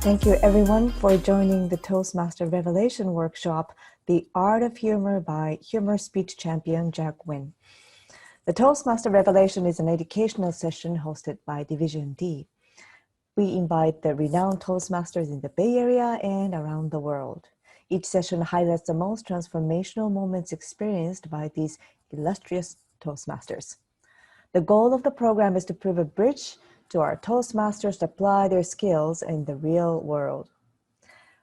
Thank you everyone for joining the Toastmaster Revelation Workshop, The Art of Humor by humor speech champion Jack Nguyen. The Toastmaster Revelation is an educational session hosted by Division D. We invite the renowned Toastmasters in the Bay Area and around the world. Each session highlights the most transformational moments experienced by these illustrious Toastmasters. The goal of the program is to prove a bridge to our Toastmasters to apply their skills in the real world.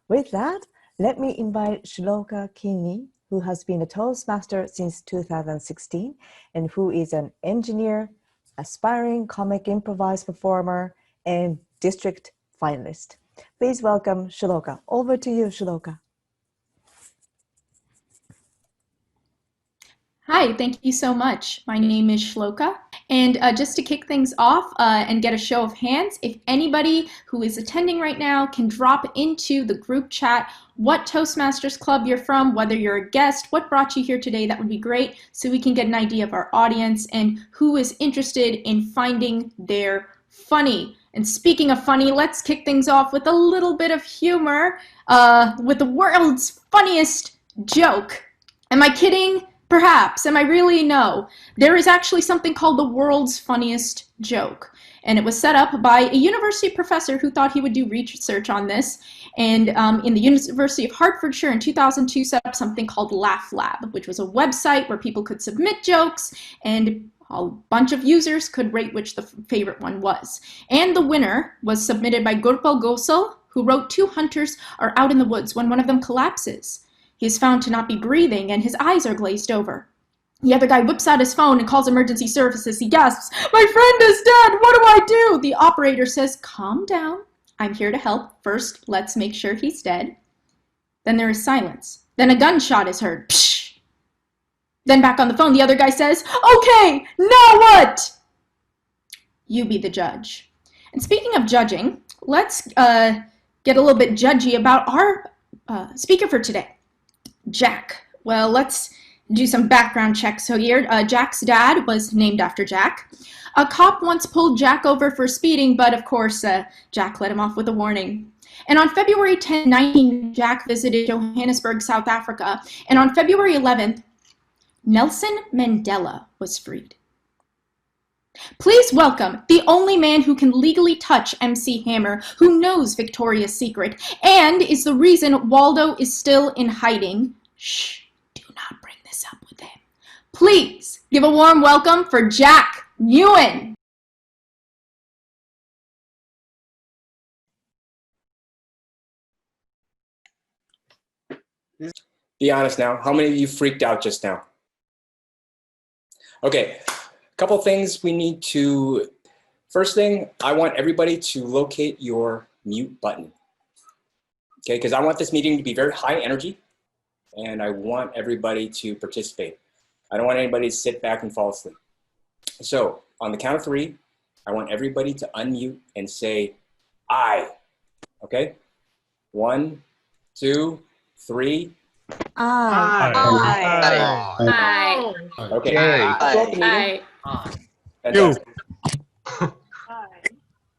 With that, let me invite Shloka Kini, who has been a Toastmaster since 2016 and who is an engineer, aspiring comic improvised performer, and district finalist. Please welcome Shloka. Over to you, Shloka. Hi, thank you so much. My name is Shloka, and just to kick things off and get a show of hands, if anybody who is attending right now can drop into the group chat what Toastmasters Club you're from, whether you're a guest, what brought you here today, that would be great, so we can get an idea of our audience and who is interested in finding their funny. And speaking of funny, let's kick things off with a little bit of humor with the world's funniest joke. Am I kidding? Perhaps. Am I really? No. There is actually something called the world's funniest joke. And it was set up by a university professor who thought he would do research on this. And in the University of Hertfordshire in 2002 set up something called Laugh Lab, which was a website where people could submit jokes and a bunch of users could rate which the favorite one was. And the winner was submitted by Gurpal Gosal, who wrote two hunters are out in the woods when one of them collapses. He is found to not be breathing, and his eyes are glazed over. The other guy whips out his phone and calls emergency services. He gasps, "My friend is dead! What do I do?" The operator says, "Calm down. I'm here to help. First, let's make sure he's dead." Then there is silence. Then a gunshot is heard. Psh! Then back on the phone, the other guy says, "Okay, now what?" You be the judge. And speaking of judging, let's get a little bit judgy about our speaker for today. Jack. Well, let's do some background checks here. Jack's dad was named after Jack. A cop once pulled Jack over for speeding, but of course, Jack let him off with a warning. And on February 10, 19, Jack visited Johannesburg, South Africa. And on February 11th, Nelson Mandela was freed. Please welcome the only man who can legally touch MC Hammer, who knows Victoria's Secret, and is the reason Waldo is still in hiding. Shh, do not bring this up with him. Please give a warm welcome for Jack Nguyen. Be honest now, how many of you freaked out just now? Okay. Couple things we need to, first thing, I want everybody to locate your mute button. Okay, because I want this meeting to be very high energy and I want everybody to participate. I don't want anybody to sit back and fall asleep. So on the count of three, I want everybody to unmute and say, "I." Okay? 1, 2, 3. I. Okay. I. Fantastic.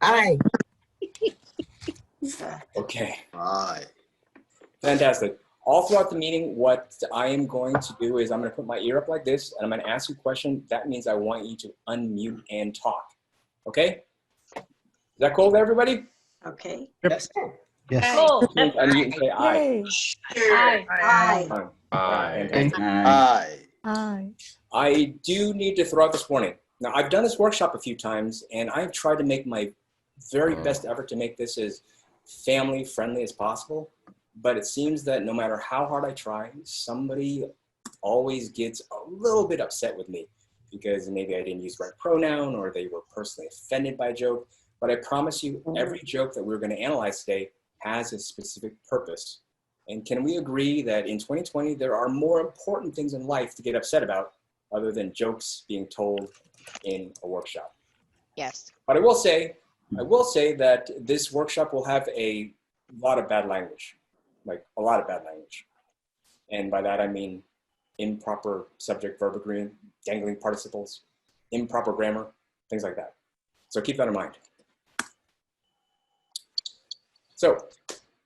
I. Okay. I. Fantastic. All throughout the meeting, what I am going to do is I'm going to put my ear up like this, and I'm going to ask you a question. That means I want you to unmute and talk. Okay? Is that cool with everybody? Okay. Yes. Yes. Cool. Unmute and say I. Yay. I do need to throw out this warning. Now, I've done this workshop a few times, and I've tried to make my very best effort to make this as family-friendly as possible. But it seems that no matter how hard I try, somebody always gets a little bit upset with me because maybe I didn't use the right pronoun or they were personally offended by a joke. But I promise you, every joke that we're going to analyze today has a specific purpose. And can we agree that in 2020, there are more important things in life to get upset about other than jokes being told in a workshop? Yes. But I will say that this workshop will have a lot of bad language, like a lot of bad language. And by that, I mean improper subject-verb agreement, dangling participles, improper grammar, things like that. So keep that in mind. So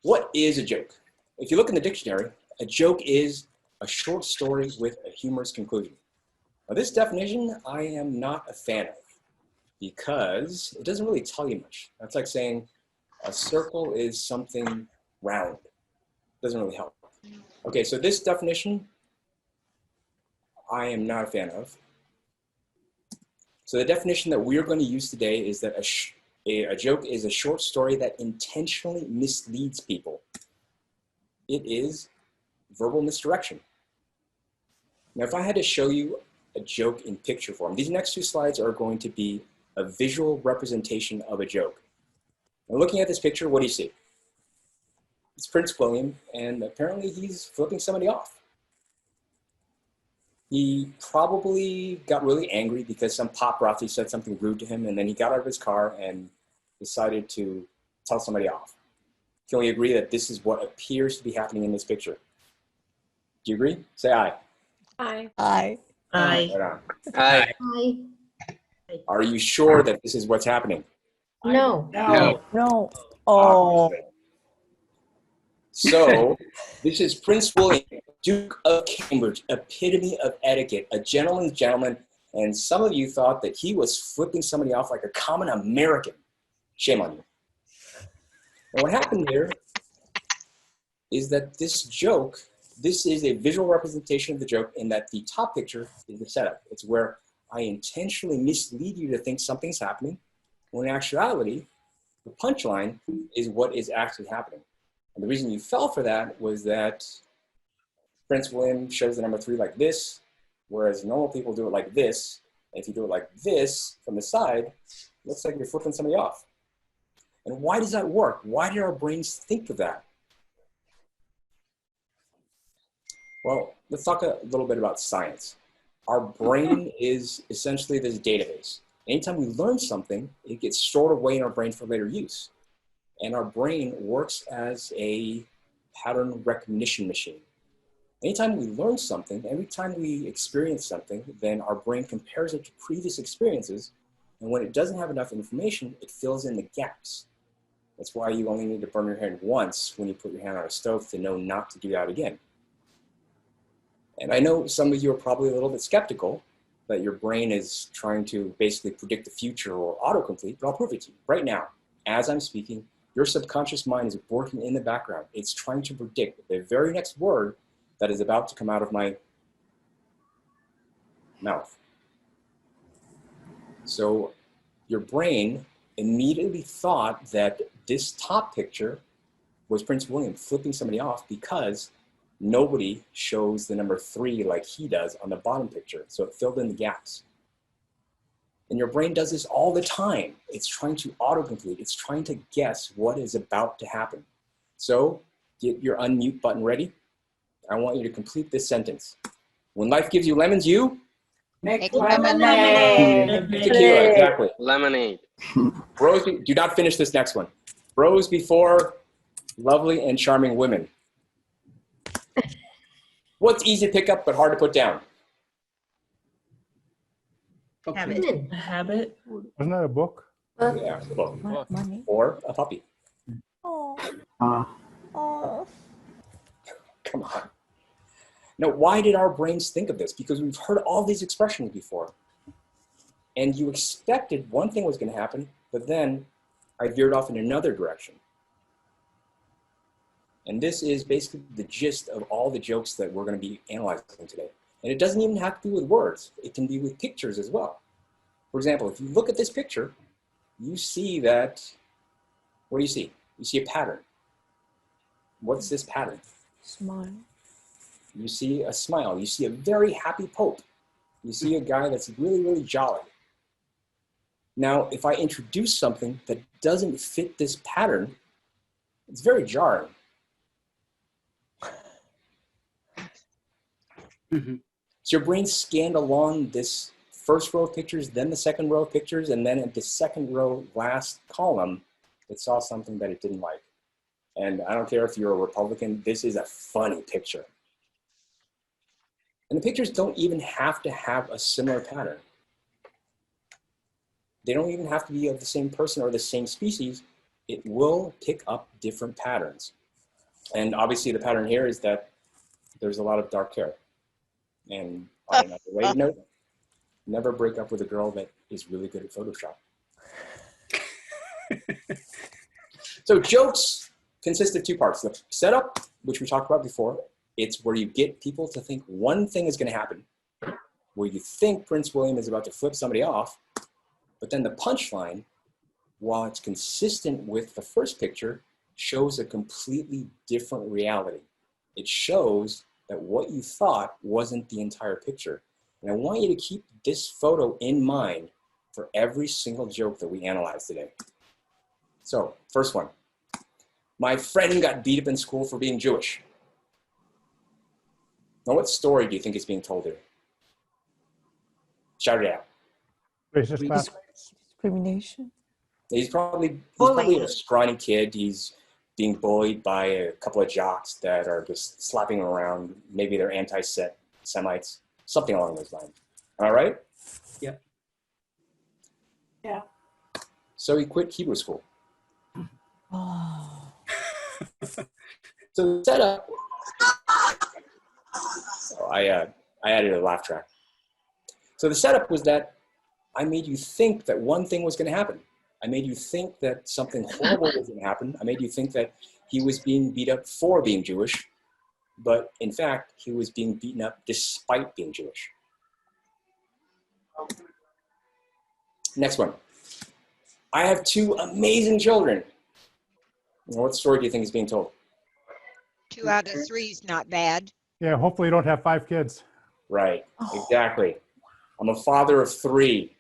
what is a joke? If you look in the dictionary, a joke is a short story with a humorous conclusion. Now this definition I am not a fan of because it doesn't really tell you much. That's like saying a circle is something round. Doesn't really help. Okay, so this definition I am not a fan of. So the definition that we're going to use today is that a joke is a short story that intentionally misleads people. It is verbal misdirection. Now, if I had to show you a joke in picture form, these next two slides are going to be a visual representation of a joke. Now, looking at this picture, what do you see? It's Prince William, and apparently he's flipping somebody off. He probably got really angry because some paparazzi said something rude to him, and then he got out of his car and decided to tell somebody off. Can we agree that this is what appears to be happening in this picture? Do you agree? Say aye. Aye. Aye. Aye. Right on. Aye. Hi. Are you sure that this is what's happening? No. No. No. Oh. Obviously. So this is Prince William, Duke of Cambridge, epitome of etiquette, a gentleman's gentleman, and some of you thought that he was flipping somebody off like a common American. Shame on you. And what happened here is that this joke, this is a visual representation of the joke in that the top picture is the setup. It's where I intentionally mislead you to think something's happening, when in actuality, the punchline is what is actually happening. And the reason you fell for that was that Prince William shows the number 3 like this, whereas normal people do it like this. And if you do it like this from the side, it looks like you're flipping somebody off. And why does that work? Why did our brains think of that? Well, let's talk a little bit about science. Our brain is essentially this database. Anytime we learn something, it gets stored away in our brain for later use. And our brain works as a pattern recognition machine. Anytime we learn something, every time we experience something, then our brain compares it to previous experiences. And when it doesn't have enough information, it fills in the gaps. That's why you only need to burn your hand once when you put your hand on a stove to know not to do that again. And I know some of you are probably a little bit skeptical that your brain is trying to basically predict the future or autocomplete, but I'll prove it to you. Right now, as I'm speaking, your subconscious mind is working in the background. It's trying to predict the very next word that is about to come out of my mouth. So your brain immediately thought that this top picture was Prince William flipping somebody off because nobody shows the number 3 like he does on the bottom picture. So it filled in the gaps. And your brain does this all the time. It's trying to autocomplete. It's trying to guess what is about to happen. So get your unmute button ready. I want you to complete this sentence. When life gives you lemons, you? Make lemonade. Tequila, exactly. Lemonade. Bros, do not finish this next one. Bros before lovely and charming women. What's easy to pick up but hard to put down? Habit. Habit. Wasn't that a book? Yeah, a book. Money. Or a puppy. Oh. Uh, Oh. Come on. Now, why did our brains think of this? Because we've heard all these expressions before. And you expected one thing was going to happen, but then I veered off in another direction. And this is basically the gist of all the jokes that we're going to be analyzing today. And it doesn't even have to be with words. It can be with pictures as well. For example, if you look at this picture, you see that, what do you see? You see a pattern. What's this pattern? Smile. You see a smile. You see a very happy Pope. You see a guy that's really, really jolly. Now, if I introduce something that doesn't fit this pattern, it's very jarring. So your brain scanned along this first row of pictures, then the second row of pictures, and then at the second row, last column, it saw something that it didn't like. And I don't care if you're a Republican, this is a funny picture. And the pictures don't even have to have a similar pattern. They don't even have to be of the same person or the same species. it will pick up different patterns. And obviously the pattern here is that there's a lot of dark hair. And on another related note, never break up with a girl that is really good at Photoshop. So jokes consist of two parts. The setup, which we talked about before, it's where you get people to think one thing is going to happen, where you think Prince William is about to flip somebody off, but then the punchline, while it's consistent with the first picture, shows a completely different reality. It shows that what you thought wasn't the entire picture. And I want you to keep this photo in mind for every single joke that we analyze today. So, first one. My friend got beat up in school for being Jewish. Now, what story do you think is being told here? Shout it out. Racist class. Discrimination. He's probably a scrawny kid. He's being bullied by a couple of jocks that are just slapping him around. Maybe they're anti-Semites, something along those lines. Am I right? Yeah. Yeah. So he quit Hebrew school. Oh. So the setup. Oh, I added a laugh track. So the setup was that I made you think that one thing was going to happen. I made you think that something horrible was going to happen. I made you think that he was being beat up for being Jewish, but in fact, he was being beaten up despite being Jewish. Next one. I have two amazing children. What story do you think is being told? 2 out of 3 is not bad. Yeah, hopefully you don't have 5 kids. Right, exactly. I'm a father of 3.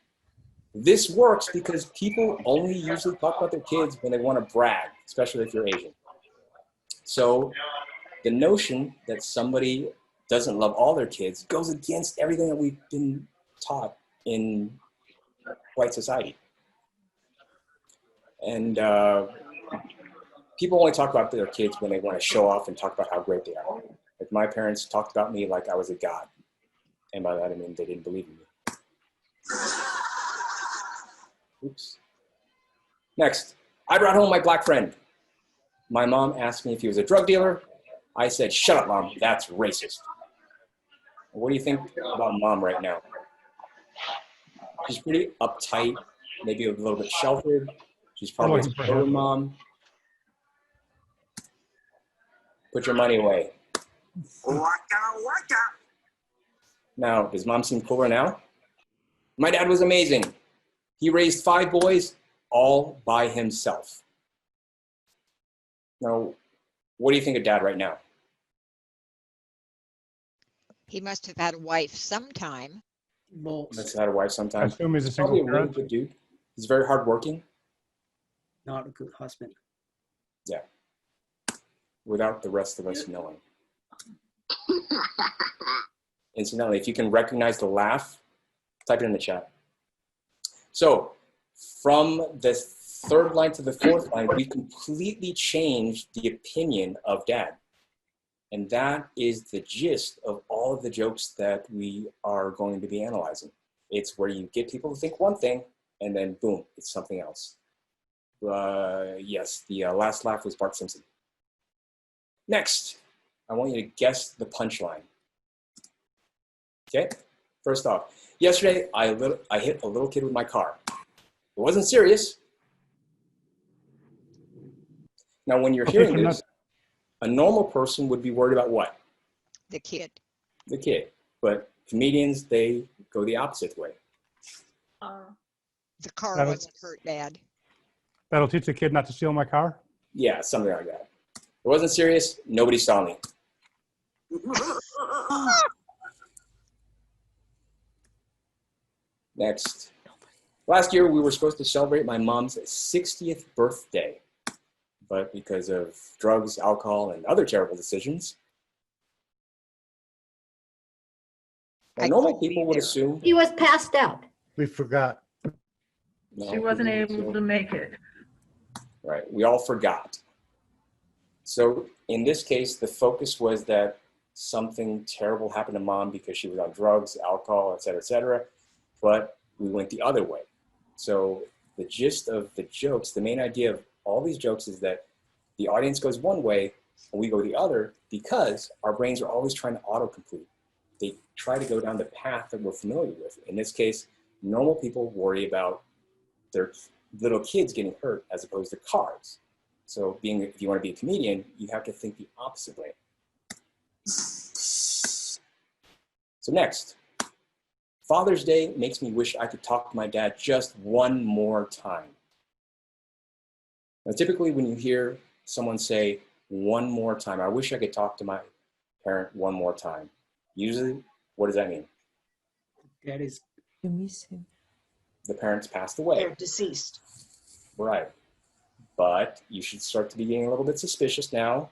This works because people only usually talk about their kids when they want to brag, especially if you're Asian. So the notion that somebody doesn't love all their kids goes against everything that we've been taught in white society. And people only talk about their kids when they want to show off and talk about how great they are. Like my parents talked about me like I was a god. And by that I mean they didn't believe in me. Oops. Next, I brought home my black friend. My mom asked me if he was a drug dealer. I said, shut up, Mom, that's racist. What do you think about Mom right now? She's pretty uptight, maybe a little bit sheltered. She's probably a older mom. Put your money away. Now, does Mom seem cooler now? My dad was amazing. He raised 5 boys all by himself. Now, what do you think of Dad right now? He must have had a wife sometime. Bolts. Must have had a wife I sometime. assume he's a Probably single a really parent. good dude. He's very hardworking. Not a good husband. Yeah. Without the rest of us knowing. Incidentally, if you can recognize the laugh, type it in the chat. So from the 3rd line to the 4th line, we completely changed the opinion of Dad. And that is the gist of all of the jokes that we are going to be analyzing. It's where you get people to think one thing, and then boom, it's something else. Yes, the last laugh was Bart Simpson. Next, I want you to guess the punchline. Okay, first off, yesterday I hit a little kid with my car. It wasn't serious. Now, when you're hearing this, a normal person would be worried about what? The kid. The kid. But comedians, they go the opposite way. The car That'll- wasn't hurt bad. That'll teach the kid not to steal my car? Yeah, something like that. It wasn't serious. Nobody saw me. Next. Last year, we were supposed to celebrate my mom's 60th birthday. But because of drugs, alcohol, and other terrible decisions, now, normal people would assume He was passed out. We forgot. She wasn't able to make it. Right, we all forgot. So in this case, the focus was that something terrible happened to Mom because she was on drugs, alcohol, et cetera, but we went the other way. So the gist of the jokes, the main idea of all these jokes is that the audience goes one way and we go the other because our brains are always trying to autocomplete. They try to go down the path that we're familiar with. In this case, normal people worry about their little kids getting hurt as opposed to cars. So if you want to be a comedian, you have to think the opposite way. So next, Father's Day makes me wish I could talk to my dad just one more time. Now, typically when you hear someone say one more time, I wish I could talk to my parent one more time. Usually, what does that mean? That is, You miss him. The parents passed away. They're deceased. Right. But you should start to be getting a little bit suspicious now.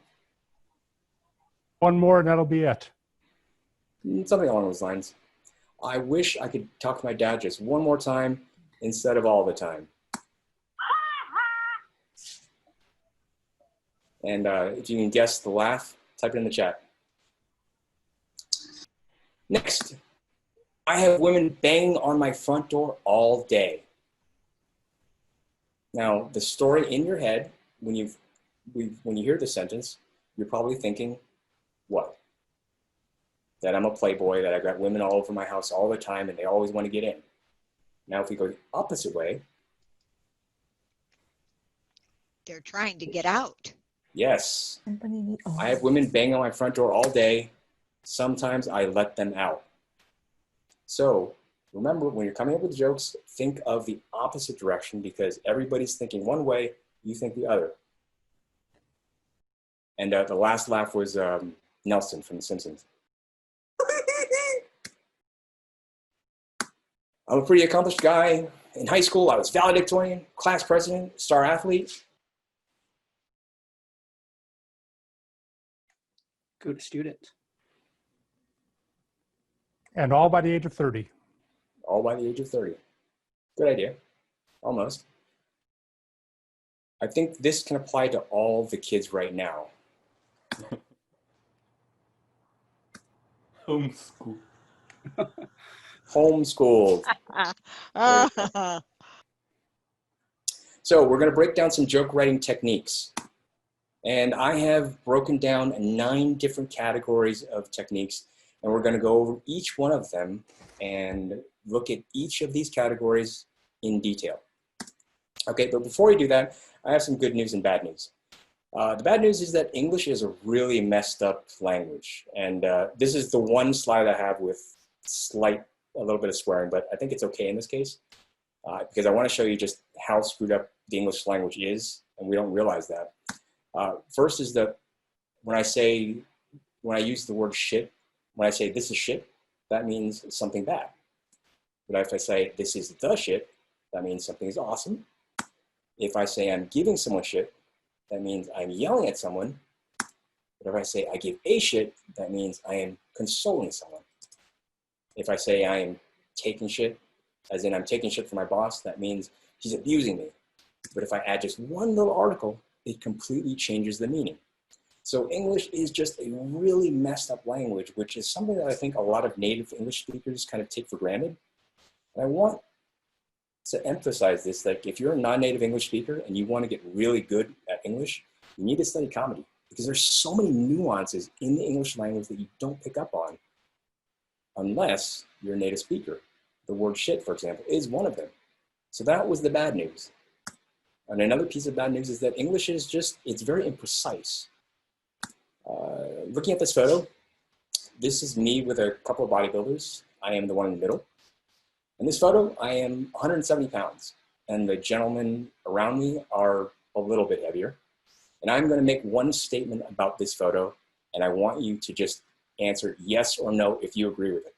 One more and that'll be it. Something along those lines. I wish I could talk to my dad just one more time instead of all the time. And if you can guess the laugh, type it in the chat. Next, I have women banging on my front door all day. Now, the story in your head, when you hear this sentence, you're probably thinking, what? That I'm a playboy, that I've got women all over my house all the time and they always want to get in. Now, if we go the opposite way. They're trying to get out. Yes. I have women banging on my front door all day. Sometimes I let them out. So remember, when you're coming up with jokes, think of the opposite direction because everybody's thinking one way, you think the other. And the last laugh was Nelson from The Simpsons. I'm a pretty accomplished guy. In high school, I was valedictorian, class president, star athlete. good student. And all by the age of 30. All by the age of 30. Good idea. Almost. I think this can apply to all the kids right now. Homeschool. Homeschooled. So we're going to break down some joke writing techniques. And I have broken down 9 different categories of techniques. And we're going to go over each one of them and look at each of these categories in detail. Okay, but before we do that, I have some good news and bad news. The bad news is that English is a really messed up language. And this is the one slide I have with a little bit of swearing, but I think it's okay in this case because I want to show you just how screwed up the English language is, and we don't realize that. First is that when I use the word shit, when I say this is shit, that means something bad. But if I say this is the shit, that means something is awesome. If I say I'm giving someone shit, that means I'm yelling at someone. But if I say I give a shit, that means I am consoling someone. If I say I am taking shit, as in I'm taking shit from my boss, that means he's abusing me. But if I add just one little article, it completely changes the meaning. So English is just a really messed up language, which is something that I think a lot of native English speakers kind of take for granted. And I want to emphasize this, that if you're a non-native English speaker and you want to get really good at English, you need to study comedy because there's so many nuances in the English language that you don't pick up on unless you're a native speaker. The word shit, for example, is one of them. So that was the bad news. And another piece of bad news is that English is just, it's very imprecise. Looking at this photo, this is me with a couple of bodybuilders. I am the one in the middle. In this photo, I am 170 pounds, and the gentlemen around me are a little bit heavier. And I'm going to make one statement about this photo, and I want you to just answer yes or no if you agree with it.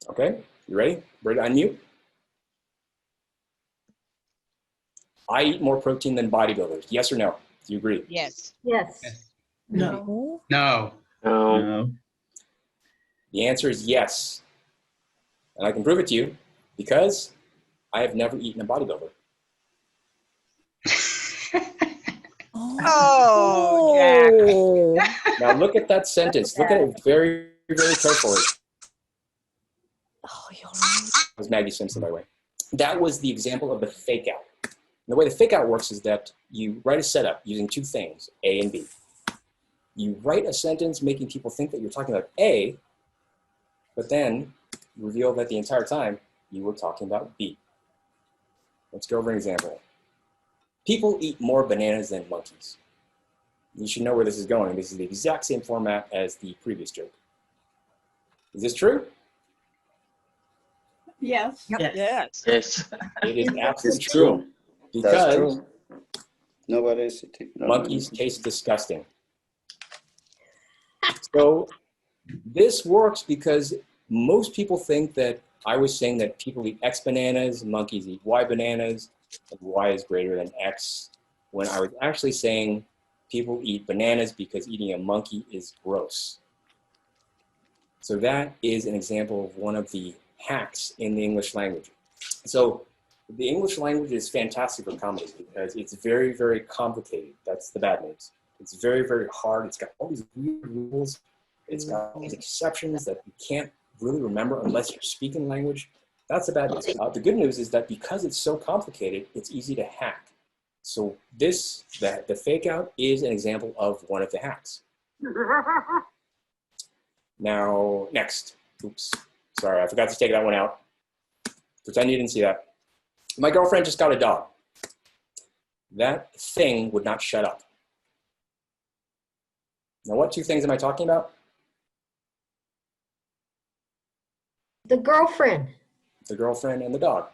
Okay, you ready? Ready to unmute? I eat more protein than bodybuilders. Yes or no? Do you agree? Yes. Yes. No. No. No. The answer is yes. And I can prove it to you because I have never eaten a bodybuilder. Oh, Jack. Now look at that sentence. Look at it very, very carefully. Oh, you're right. That was Maggie Simpson, by the way. that was the example of the fake out. And the way the fake out works is that you write a setup using two things, A and B. You write a sentence making people think that you're talking about A, but then you reveal that the entire time you were talking about B. Let's go over an example. People eat more bananas than monkeys. You should know where this is going. This is the exact same format as the previous joke. Is this true? Yes. Yes. Yes. It is absolutely It's true. true. Because That's true. Nobody's eating. monkeys taste disgusting. So this works because most people think that I was saying that people eat X bananas, monkeys eat Y bananas, and Y is greater than X, when I was actually saying people eat bananas because eating a monkey is gross. So that is an example of one of the hacks in the English language. So the English language is fantastic for comedy because it's very, very complicated. That's the bad news. It's very, very hard. It's got all these weird rules. It's got all these exceptions that you can't really remember unless you're speaking language. That's the bad news. The good news is that because it's so complicated, it's easy to hack. So the fake out is an example of one of the hacks. Now, next. Oops. Sorry, I forgot to take that one out. Pretend you didn't see that. My girlfriend just got a dog. That thing would not shut up. Now, what two things am I talking about? The girlfriend. The girlfriend and the dog.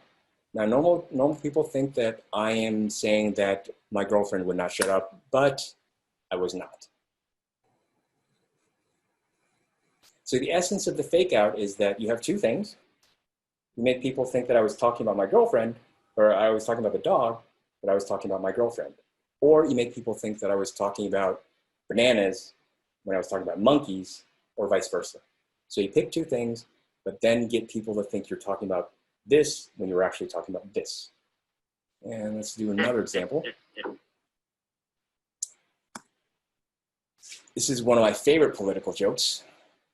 Now, normal people think that I am saying that my girlfriend would not shut up, but I was not. So the essence of the fake out is that you have two things. You make people think that I was talking about my girlfriend, or I was talking about the dog, but I was talking about my girlfriend. Or you make people think that I was talking about bananas when I was talking about monkeys, or vice versa. So you pick two things, but then get people to think you're talking about this when you're actually talking about this. And let's do another example. This is one of my favorite political jokes.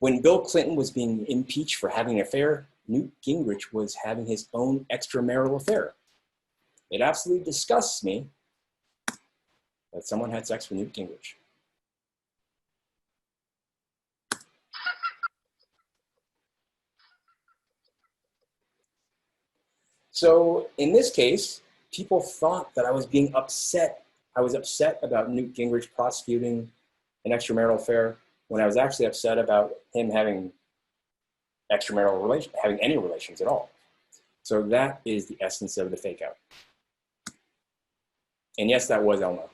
When Bill Clinton was being impeached for having an affair, Newt Gingrich was having his own extramarital affair. It absolutely disgusts me that someone had sex with Newt Gingrich. So in this case, people thought that I was being upset. I was upset about Newt Gingrich prosecuting an extramarital affair when I was actually upset about him having extramarital relations, having any relations at all. So that is the essence of the fake out. And yes, that was Elmo.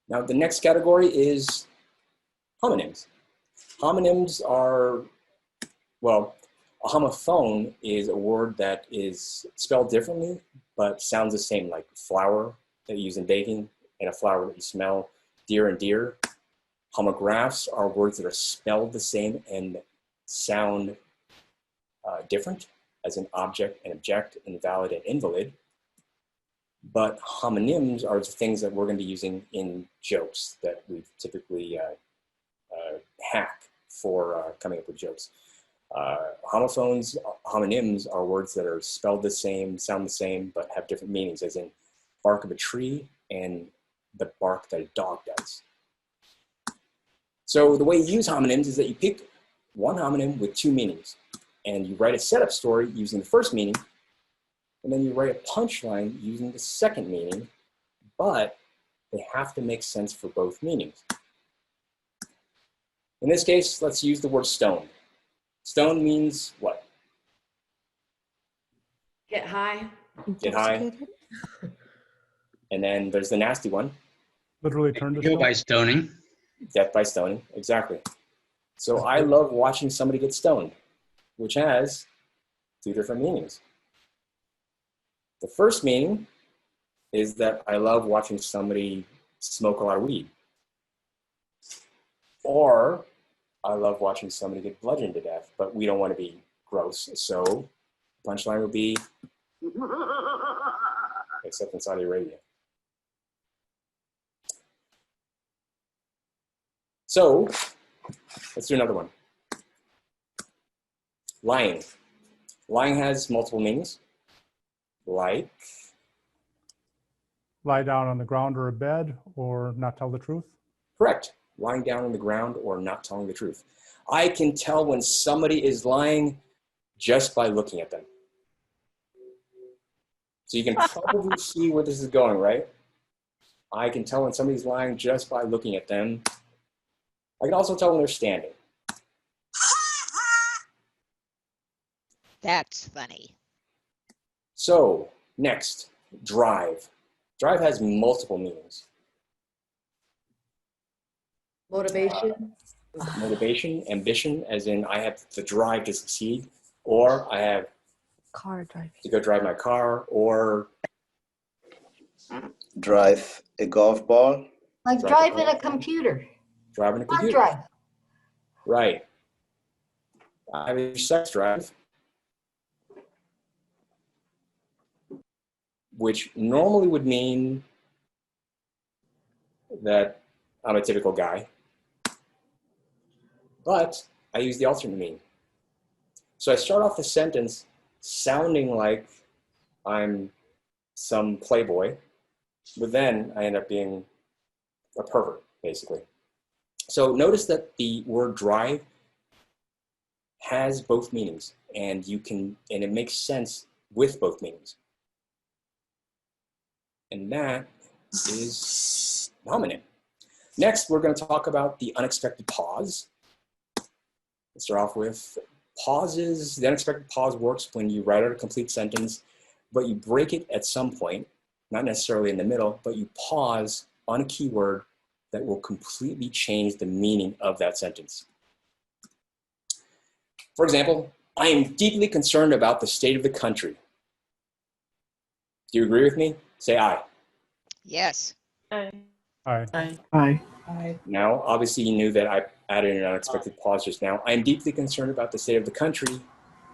Now the next category is homonyms. Homonyms are, well, a homophone is a word that is spelled differently, but sounds the same, like flour that you use in baking and a flower that you smell, deer and deer. Homographs are words that are spelled the same and sound different, as in object and object, invalid and invalid. But homonyms are the things that we're going to be using in jokes that we typically hack for coming up with jokes. Homonyms are words that are spelled the same, sound the same, but have different meanings, as in bark of a tree and the bark that a dog does. So the way you use homonyms is that you pick one homonym with two meanings, and you write a setup story using the first meaning, and then you write a punchline using the second meaning, but they have to make sense for both meanings. In this case, let's use the word stone. Stone means what? Get high. Get high. And then there's the nasty one. Literally turned to Kill stone. by stoning. Death by stoning, exactly. So I love watching somebody get stoned, which has two different meanings. The first meaning is that I love watching somebody smoke a lot of weed. Or I love watching somebody get bludgeoned to death, but we don't want to be gross. So punchline would be, except in Saudi Arabia. So let's do another one. Lying. Lying has multiple meanings, like Lie down on the ground or a bed or not tell the truth. correct, lying down on the ground or not telling the truth. I can tell when somebody is lying just by looking at them. So you can probably see where this is going, right? I can tell when somebody's lying just by looking at them. I can also tell when they're standing. That's funny. So next, drive. Drive has multiple meanings. Motivation. Motivation, ambition, as in I have the drive to succeed, or I have Car driving. to go drive my car, or Drive a golf ball. Like Drive a driving a car. computer. driving a Hard computer. drive. Right. I have a sex drive, which normally would mean that I'm a typical guy, but I use the alternate meaning. So I start off the sentence sounding like I'm some playboy, but then I end up being a pervert, basically. So notice that the word drive has both meanings, and it makes sense with both meanings. And that is homonym. Next, we're going to talk about the unexpected pause. Let's start off with pauses. The unexpected pause works when you write out a complete sentence, but you break it at some point, not necessarily in the middle, but you pause on a keyword that will completely change the meaning of that sentence. For example, I am deeply concerned about the state of the country. Do you agree with me? Say aye. Yes. Aye. Aye. Now, obviously you knew that I added an unexpected pause just now. I am deeply concerned about the state of the country,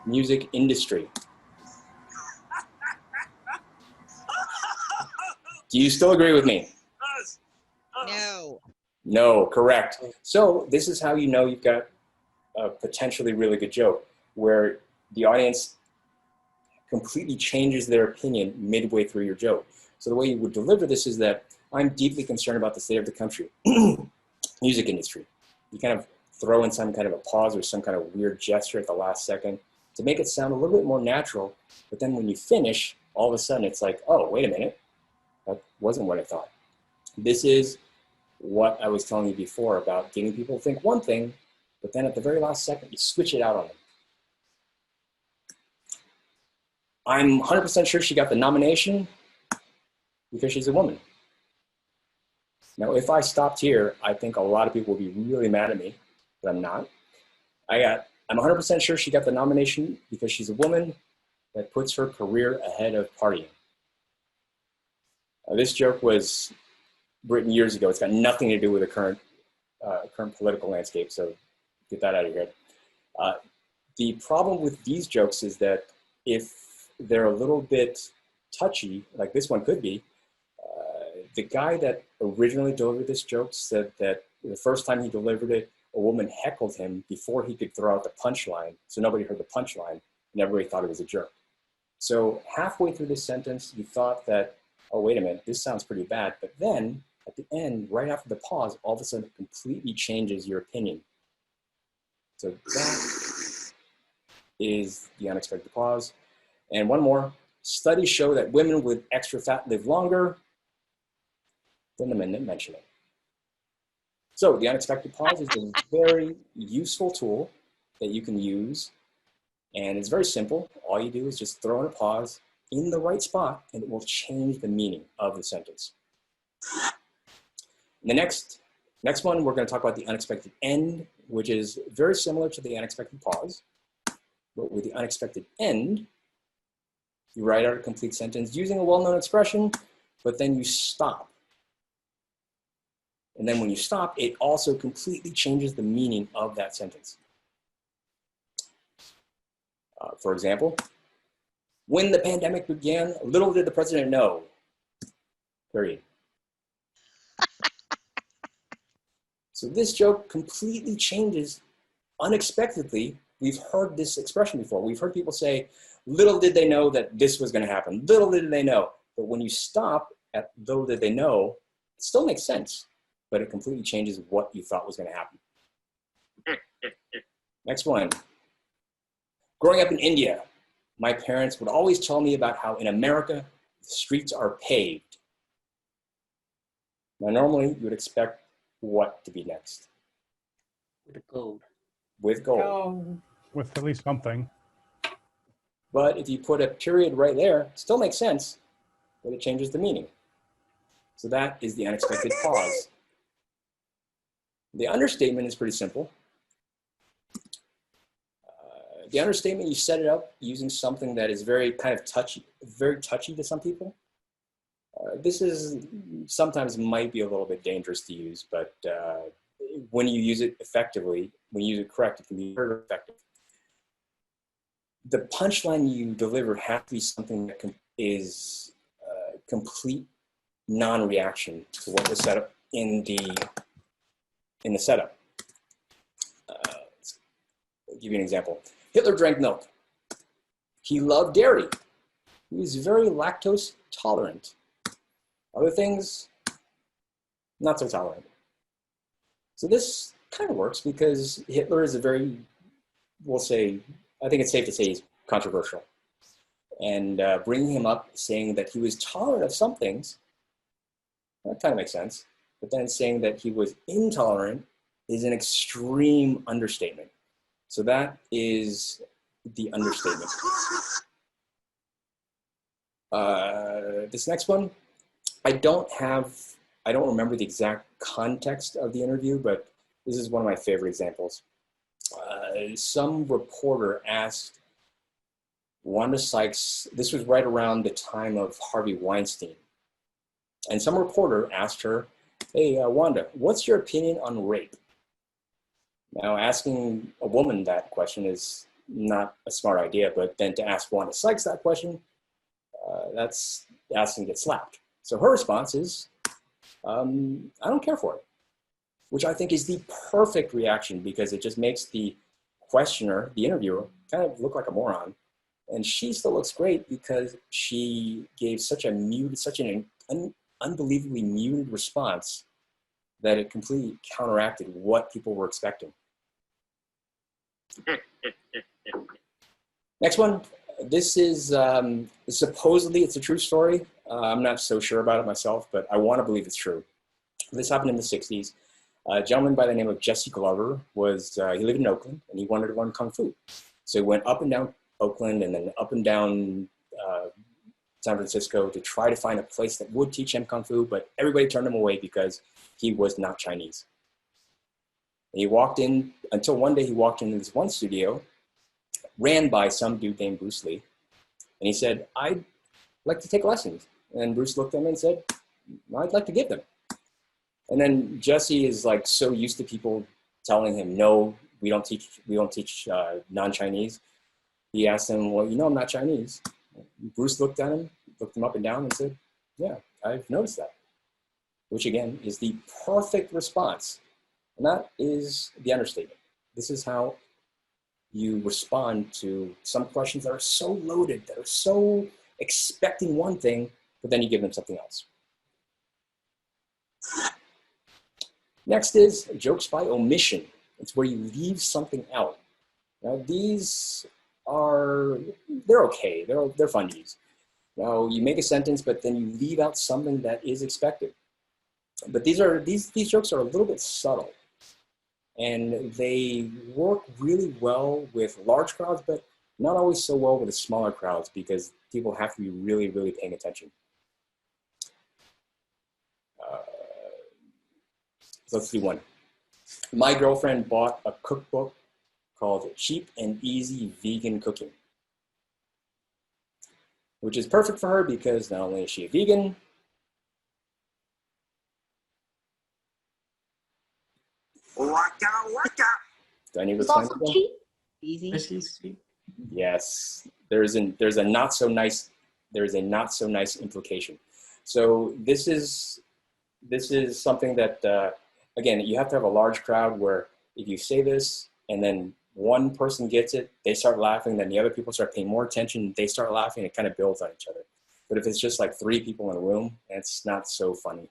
music industry. Do you still agree with me? No. No, correct. So this is how you know you've got a potentially really good joke, where the audience completely changes their opinion midway through your joke. So the way you would deliver this is that I'm deeply concerned about the state of the country, music industry. You kind of throw in some kind of a pause or some kind of weird gesture at the last second to make it sound a little bit more natural. But then when you finish, all of a sudden it's like, oh, wait a minute. That wasn't what I thought. This is what I was telling you before about getting people to think one thing, but then at the very last second, you switch it out on them. I'm 100% sure she got the nomination because she's a woman. Now, if I stopped here, I think a lot of people would be really mad at me, but I'm not. I'm 100% sure she got the nomination because she's a woman that puts her career ahead of partying. This joke was written years ago. It's got nothing to do with the current political landscape, so get that out of your head. The problem with these jokes is that if they're a little bit touchy, like this one could be, the guy that originally delivered this joke said that the first time he delivered it, a woman heckled him before he could throw out the punchline, so nobody heard the punchline, and everybody thought it was a jerk. So halfway through this sentence, you thought that, oh, wait a minute, this sounds pretty bad, but then at the end, right after the pause, all of a sudden it completely changes your opinion. So that is the unexpected pause. And one more, studies show that women with extra fat live longer than the men that mention it. So the unexpected pause is a very useful tool that you can use, and it's very simple. All you do is just throw in a pause in the right spot, and it will change the meaning of the sentence. The next one, we're going to talk about the unexpected end, which is very similar to the unexpected pause, but with the unexpected end, you write out a complete sentence using a well-known expression, but then you stop. And then when you stop, it also completely changes the meaning of that sentence. For example, when the pandemic began, little did the president know, period. So this joke completely changes unexpectedly We've heard this expression before. We've heard people say, little did they know that this was going to happen. Little did they know. But when you stop at little did they know, it still makes sense, but it completely changes what you thought was going to happen. Next one. Growing up in India, my parents would always tell me about how in America, the streets are paved. Now, normally you would expect what to be next? With the gold. With gold. With at least something. But if you put a period right there, it still makes sense, but it changes the meaning. So that is the unexpected pause. The understatement is pretty simple. The understatement, you set it up using something that is very kind of touchy, very touchy to some people. This is sometimes might be a little bit dangerous to use, but when you use it effectively, when you use it correct, it can be very effective. The punchline you deliver has to be something that is complete non-reaction to what was set up in the setup. I'll give you an example. Hitler drank milk. He loved dairy. He was very lactose tolerant. Other things, not so tolerant. So this kind of works because Hitler is a very, we'll say, I think it's safe to say he's controversial. And bringing him up saying that he was tolerant of some things, that kind of makes sense. But then saying that he was intolerant is an extreme understatement. So that is the understatement. This next one, I don't remember the exact context of the interview, but this is one of my favorite examples. Some reporter asked Wanda Sykes, this was right around the time of Harvey Weinstein, and some reporter asked her, hey, Wanda, what's your opinion on rape? Now, asking a woman that question is not a smart idea, but then to ask Wanda Sykes that question, that's asking to get slapped. So her response is, I don't care for it, which I think is the perfect reaction because it just makes the questioner, the interviewer, kind of look like a moron. And she still looks great because she gave such an unbelievably muted response that it completely counteracted what people were expecting. Next one. This is supposedly it's a true story. I'm not so sure about it myself, but I want to believe it's true. This happened in the 60s. A gentleman by the name of Jesse Glover he lived in Oakland and he wanted to learn Kung Fu. So he went up and down Oakland and then up and down San Francisco to try to find a place that would teach him Kung Fu, but everybody turned him away because he was not Chinese. And he walked in, until one day he walked into this one studio, ran by some dude named Bruce Lee, and he said, I'd like to take lessons. And Bruce looked at him and said, I'd like to give them. And then Jesse is like so used to people telling him, no, we don't teach non-Chinese. He asked him, well, you know, I'm not Chinese. Bruce looked at him, looked him up and down and said, yeah, I've noticed that. Which again is the perfect response. And that is the understatement. This is how you respond to some questions that are so loaded, that are so expecting one thing, but then you give them something else. Next is jokes by omission. It's where you leave something out. Now these they're okay, they're fun to use. Now you make a sentence, but then you leave out something that is expected. But these jokes are a little bit subtle. And they work really well with large crowds, but not always so well with the smaller crowds because people have to be really, really paying attention. So let's do one. My girlfriend bought a cookbook called Cheap and Easy Vegan Cooking, which is perfect for her because not only is she a vegan, do I need to explain it? Easy. Yes, there's a not so nice implication. So this is something that again, you have to have a large crowd where if you say this and then one person gets it, they start laughing, then the other people start paying more attention, they start laughing, it kind of builds on each other. But if it's just like 3 people in a room, it's not so funny.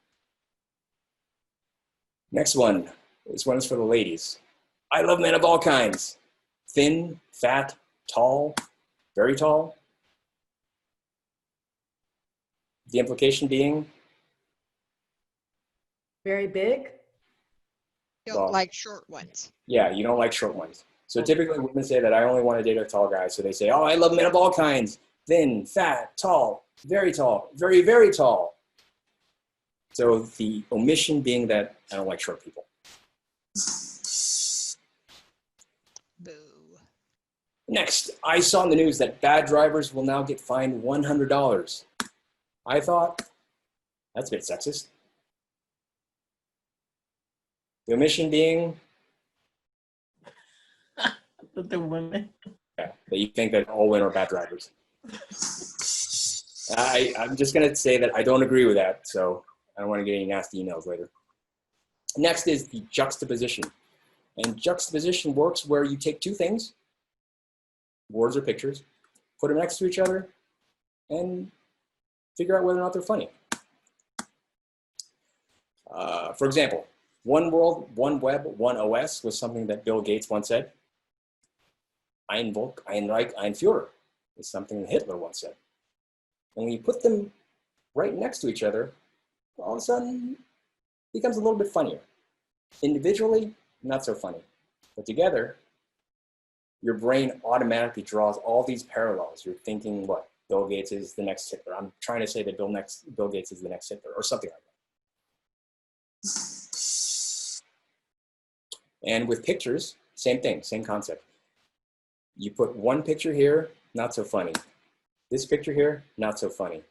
Next one. This one is for the ladies. I love men of all kinds. Thin, fat, tall, very tall. The implication being? Very big? Don't like short ones. Yeah, you don't like short ones. So typically women say that I only want to date a tall guy. So they say, oh, I love men of all kinds. Thin, fat, tall, very, very tall. So the omission being that I don't like short people. Boo. Next, I saw in the news that bad drivers will now get fined $100. I thought, that's a bit sexist. The omission being? The women. Yeah, that you think that all women are bad drivers. I'm just going to say that I don't agree with that, so I don't want to get any nasty emails later. Next is the juxtaposition. And juxtaposition works where you take 2 things, words or pictures, put them next to each other, and figure out whether or not they're funny. For example, one world, one web, one OS was something that Bill Gates once said. Ein Volk, ein Reich, ein Führer is something that Hitler once said. And when you put them right next to each other, all of a sudden, it becomes a little bit funnier. Individually, not so funny. But together, your brain automatically draws all these parallels. You're thinking, what? Bill Gates is the next Hitler. I'm trying to say that Bill Gates is the next Hitler, or something like that. And with pictures, same thing, same concept. You put one picture here, not so funny. This picture here, not so funny.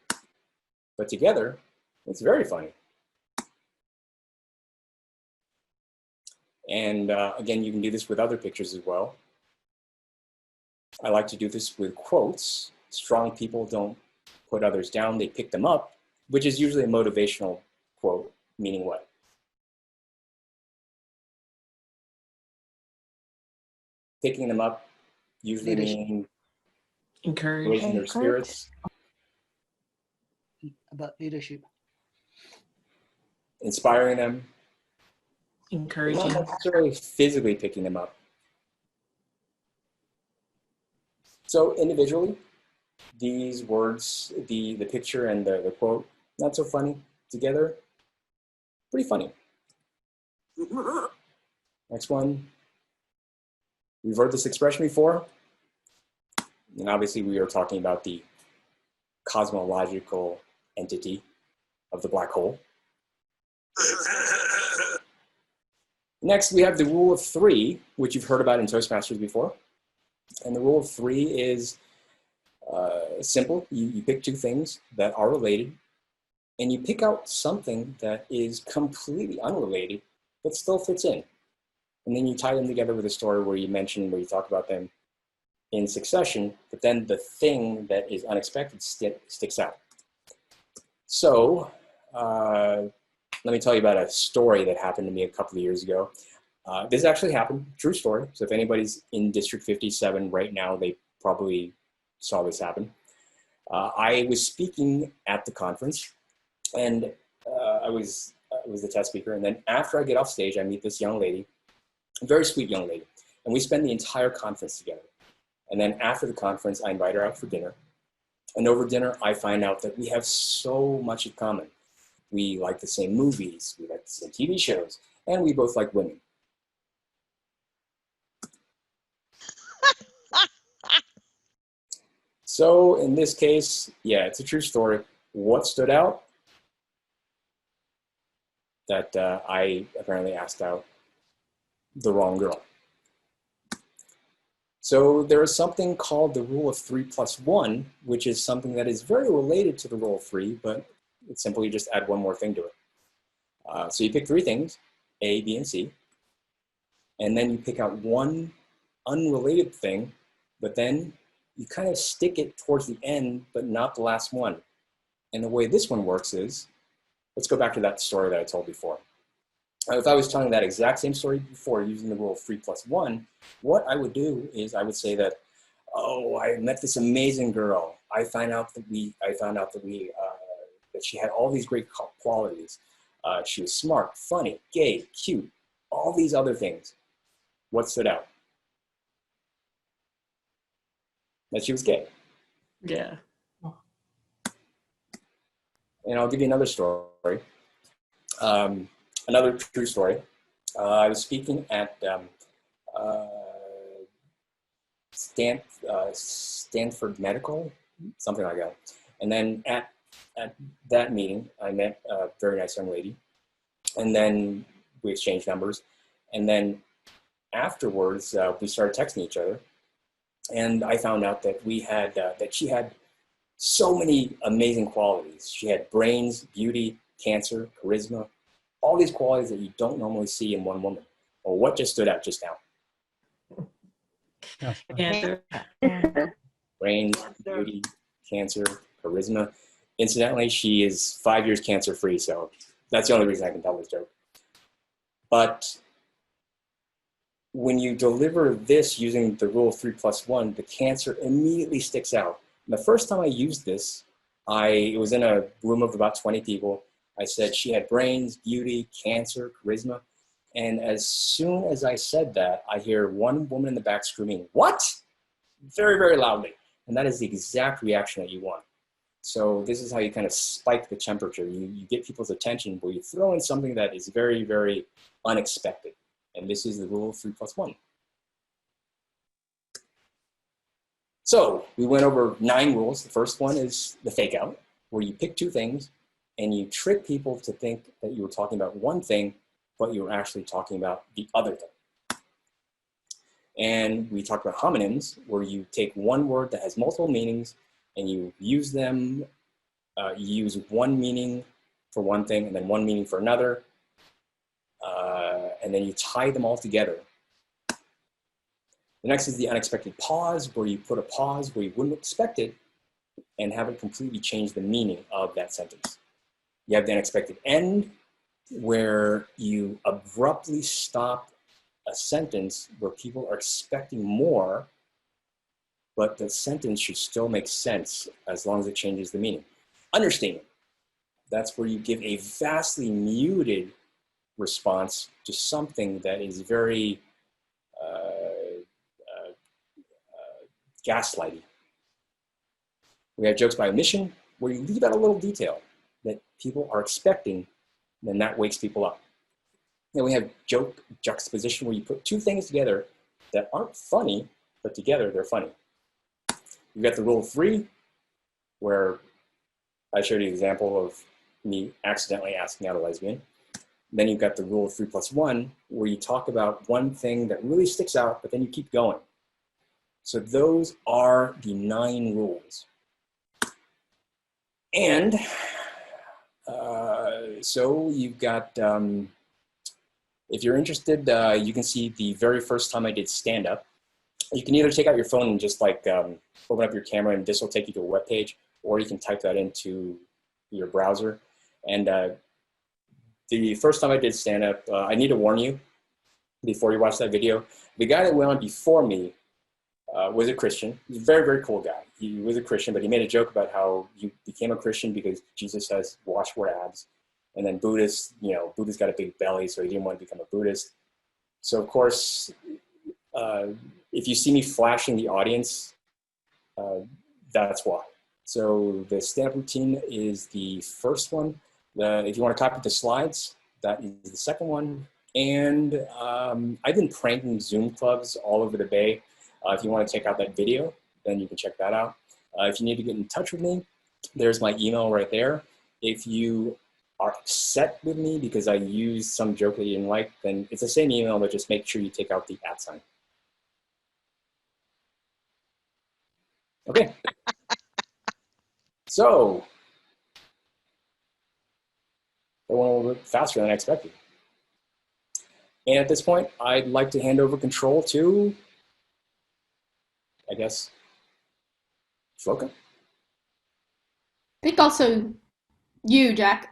But together, it's very funny. And again, you can do this with other pictures as well. I like to do this with quotes. Strong people don't put others down, they pick them up, which is usually a motivational quote, meaning what? Picking them up usually meaning raising their spirits. About leadership. Inspiring them. Encouraging. Not necessarily physically picking them up. So individually, these words, the picture and the quote, not so funny. Together, pretty funny. Next one. We've heard this expression before. And obviously we are talking about the cosmological entity of the black hole. Next, we have the rule of 3, which you've heard about in Toastmasters before. And the rule of 3 is simple. You pick 2 things that are related, and you pick out something that is completely unrelated, but still fits in. And then you tie them together with a story where you talk about them in succession, but then the thing that is unexpected sticks out. So, let me tell you about a story that happened to me a couple of years ago. This actually happened, true story. So if anybody's in District 57 right now, they probably saw this happen. I was speaking at the conference, and I was the test speaker. And then after I get off stage, I meet this young lady, a very sweet young lady, and we spend the entire conference together. And then after the conference, I invite her out for dinner. And over dinner, I find out that we have so much in common. We like the same movies, we like the same TV shows, and we both like women. So in this case, yeah, it's a true story. What stood out? That I apparently asked out the wrong girl. So there is something called the rule of 3 plus 1, which is something that is very related to the rule of 3, but it's simply just add one more thing to it. So you pick 3 things, A, B, and C, and then you pick out one unrelated thing, but then you kind of stick it towards the end, but not the last one. And the way this one works is, let's go back to that story that I told before. if I was telling that exact same story before using the rule of 3+1, what I would do is I would say that, oh, I met this amazing girl. I found out that that she had all these great qualities. She was smart, funny, gay, cute, all these other things. What stood out? That she was gay. Yeah. And I'll give you another story. Another true story. I was speaking at Stanford Medical, something like that. And then at that meeting, I met a very nice young lady. And then we exchanged numbers. And then afterwards, we started texting each other. And I found out that that she had so many amazing qualities. She had brains, beauty, cancer, charisma, all these qualities that you don't normally see in one woman. Well, what just stood out just now? Yes. Cancer. Brains, beauty, cancer, charisma. Incidentally, she is 5 years cancer-free, so that's the only reason I can tell this joke. But when you deliver this using the rule of 3+1, the cancer immediately sticks out. And the first time I used this, it was in a room of about 20 people. I said she had brains, beauty, cancer, charisma. And as soon as I said that, I hear one woman in the back screaming, "What?" Very, very loudly. And that is the exact reaction that you want. So this is how you kind of spike the temperature. You get people's attention where you throw in something that is very, very unexpected. And this is the rule of 3+1. So we went over 9 rules. The first one is the fake out, where you pick 2 things and you trick people to think that you were talking about one thing, but you were actually talking about the other thing. And we talked about homonyms, where you take one word that has multiple meanings and you use them, you use one meaning for one thing and then one meaning for another, and then you tie them all together. The next is the unexpected pause, where you put a pause where you wouldn't expect it and have it completely change the meaning of that sentence. You have the unexpected end, where you abruptly stop a sentence where people are expecting more, but the sentence should still make sense as long as it changes the meaning. Understatement. That's where you give a vastly muted response to something that is very gaslighty. We have jokes by omission, where you leave out a little detail that people are expecting, and then that wakes people up. Then we have juxtaposition, where you put 2 things together that aren't funny, but together they're funny. You've got the rule of 3, where I showed you an example of me accidentally asking out a lesbian. Then you've got the rule of 3+1, where you talk about one thing that really sticks out, but then you keep going. So those are the 9 rules. And so you've got, if you're interested, you can see the very first time I did stand-up. You can either take out your phone and just like open up your camera and this will take you to a web page, or you can type that into your browser. And the first time I did stand-up, I need to warn you before you watch that video, the guy that went on before me was a Christian. He's a very, very cool guy. He was a Christian, but he made a joke about how he became a Christian because Jesus has washboard abs. And then Buddhists, Buddha's got a big belly, so he didn't want to become a Buddhist. So of course, if you see me flashing the audience, that's why. So the stand-up routine is the first one. If you want to copy the slides, that is the second one. And I've been pranking Zoom clubs all over the Bay. If you want to check out that video, then you can check that out. If you need to get in touch with me, there's my email right there. If you are upset with me because I used some joke that you didn't like, then it's the same email, but just make sure you take out the @ Okay. So, that went a little bit faster than I expected. And at this point, I'd like to hand over control to, I guess, Shloka? I think also you, Jack.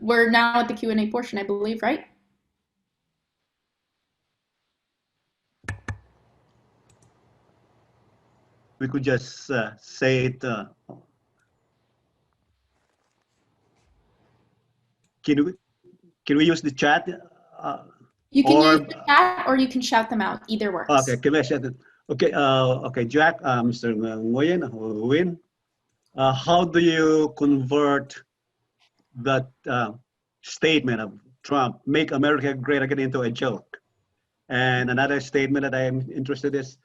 We're now at the Q&A portion, I believe, right? we could just say it. Can we use the chat? You can or use the chat or you can shout them out. Either works. okay, can I shout it? Okay, okay, Jack, Mr. Nguyen, how do you convert that statement of Trump, "Make America Great Again," into a joke? And another statement that I am interested in is,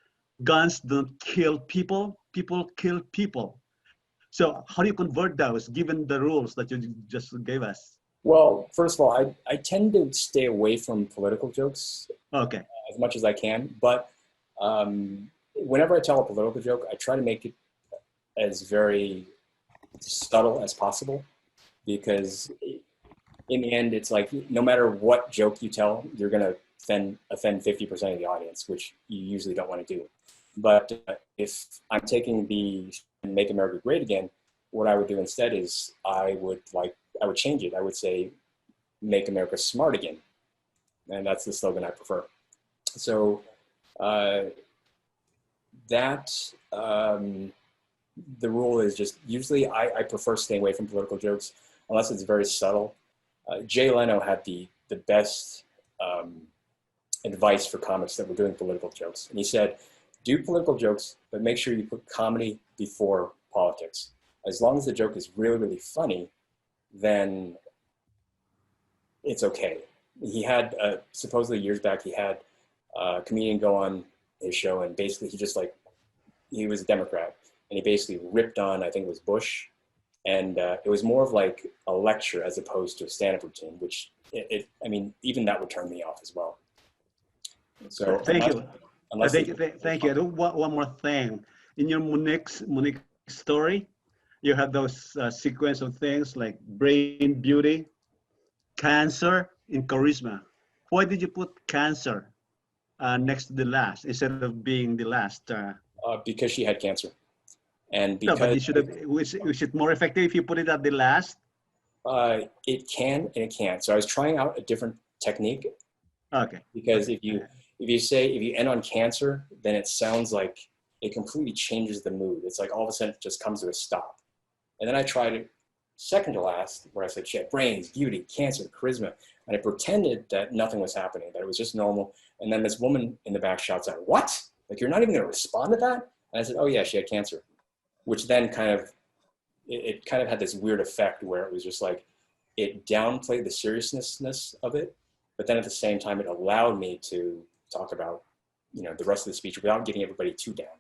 "Guns don't kill people, people kill people." So how do you convert those, given the rules that you just gave us? Well, first of all, I tend to stay away from political jokes Okay. as much as I can, but whenever I tell a political joke, I try to make it as very subtle as possible, because in the end, it's like no matter what joke you tell, you're going to offend 50% of the audience, which you usually don't want to do. But if I'm taking the "Make America Great Again," what I would do instead is I would change it. I would say, "Make America Smart Again." And that's the slogan I prefer. So the rule is just, usually I prefer staying away from political jokes unless it's very subtle. Jay Leno had the best advice for comics that were doing political jokes. And he said, do political jokes, but make sure you put comedy before politics. As long as the joke is really, really funny, then it's okay. He had, supposedly years back, he had a comedian go on his show, and basically he was a Democrat, and he basically ripped on, I think it was Bush, and it was more of like a lecture as opposed to a stand-up routine, which I mean, even that would turn me off as well. So Thank you. Thank you. One more thing. In your Monique story, you have those sequence of things like brain, beauty, cancer, and charisma. Why did you put cancer next to the last instead of being the last? Because she had cancer. And because no, but you should have. Was it more effective if you put it at the last? It can and it can't. So I was trying out a different technique. Okay. Because if you end on cancer, then it sounds like it completely changes the mood. It's like all of a sudden it just comes to a stop. And then I tried it second to last, where I said she had brains, beauty, cancer, charisma, and I pretended that nothing was happening, that it was just normal. And then this woman in the back shouts out, "What? Like, you're not even gonna respond to that?" And I said, "Oh yeah, she had cancer," which then it kind of had this weird effect where it was just like, it downplayed the seriousness of it, but then at the same time, it allowed me to talk about, the rest of the speech without getting everybody too down.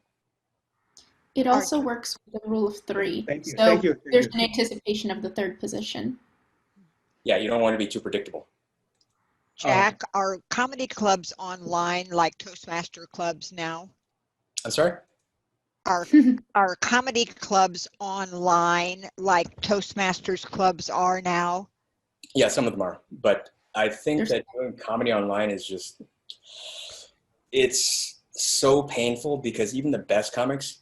It also works with the rule of 3. Thank you. So Thank you. there's an anticipation of the third position. Yeah, you don't want to be too predictable. Jack, are comedy clubs online like Toastmaster clubs now? I'm sorry? Are comedy clubs online like Toastmasters clubs are now? Yeah, some of them are, but I think that doing comedy online is just, it's so painful, because even the best comics,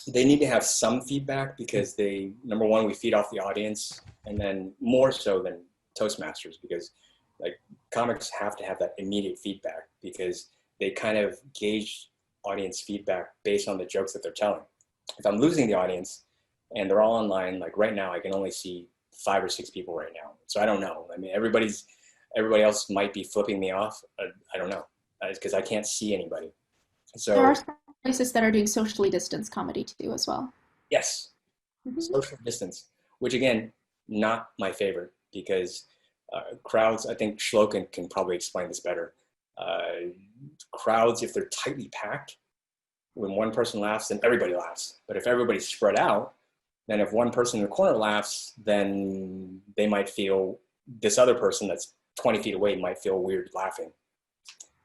they need to have some feedback, because number one, we feed off the audience, and then more so than Toastmasters, because like comics have to have that immediate feedback, because they kind of gauge audience feedback based on the jokes that they're telling. If I'm losing the audience and they're all online, like right now, I can only see 5 or 6 people right now. So I don't know. I mean, everybody else might be flipping me off. I don't know, because I can't see anybody. So there are some places that are doing socially distanced comedy too as well. Yes, social distance, which again, not my favorite, because crowds, I think Shlokan can probably explain this better. Crowds, if they're tightly packed, when one person laughs, then everybody laughs. But if everybody's spread out, then if one person in the corner laughs, then they might feel, this other person that's 20 feet away might feel weird laughing.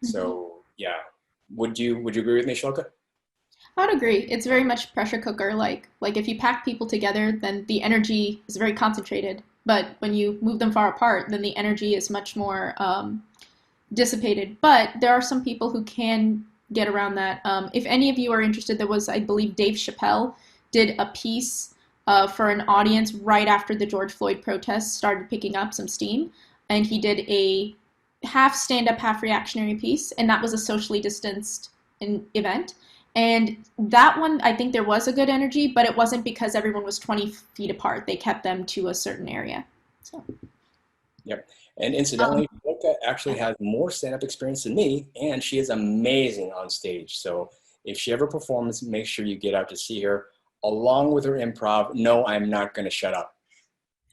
So yeah, would you agree with me, Shloka? I would agree. It's very much pressure cooker like if you pack people together, then the energy is very concentrated. But when you move them far apart, then the energy is much more dissipated. But there are some people who can get around that. If any of you are interested, there was, I believe, Dave Chappelle did a piece for an audience right after the George Floyd protests started picking up some steam. And he did a half stand-up, half reactionary piece. And that was a socially distanced event. And that one, I think there was a good energy, but it wasn't because everyone was 20 feet apart. They kept them to a certain area. So. Yep. And incidentally, Mocha actually has more stand-up experience than me, and she is amazing on stage. So if she ever performs, make sure you get out to see her, along with her improv. No, I'm not going to shut up.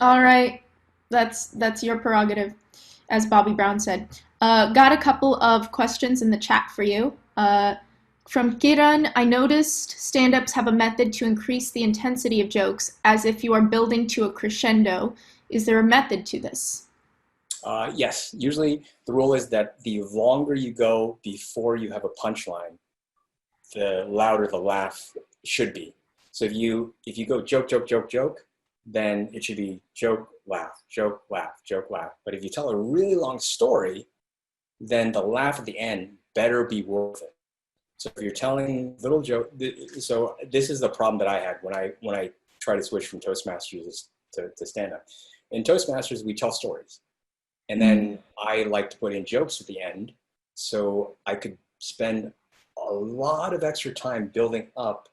All right. That's your prerogative, as Bobby Brown said. Got a couple of questions in the chat for you. From Kiran, I noticed stand-ups have a method to increase the intensity of jokes as if you are building to a crescendo. Is there a method to this? Yes, usually the rule is that the longer you go before you have a punchline, the louder the laugh should be. So if you go joke, joke, joke, joke, then it should be joke, laugh, joke, laugh, joke, laugh. But if you tell a really long story, then the laugh at the end better be worth it. So if you're telling little joke, so this is the problem that I had when I try to switch from Toastmasters to stand-up. In Toastmasters, we tell stories. And then I like to put in jokes at the end, so I could spend a lot of extra time building up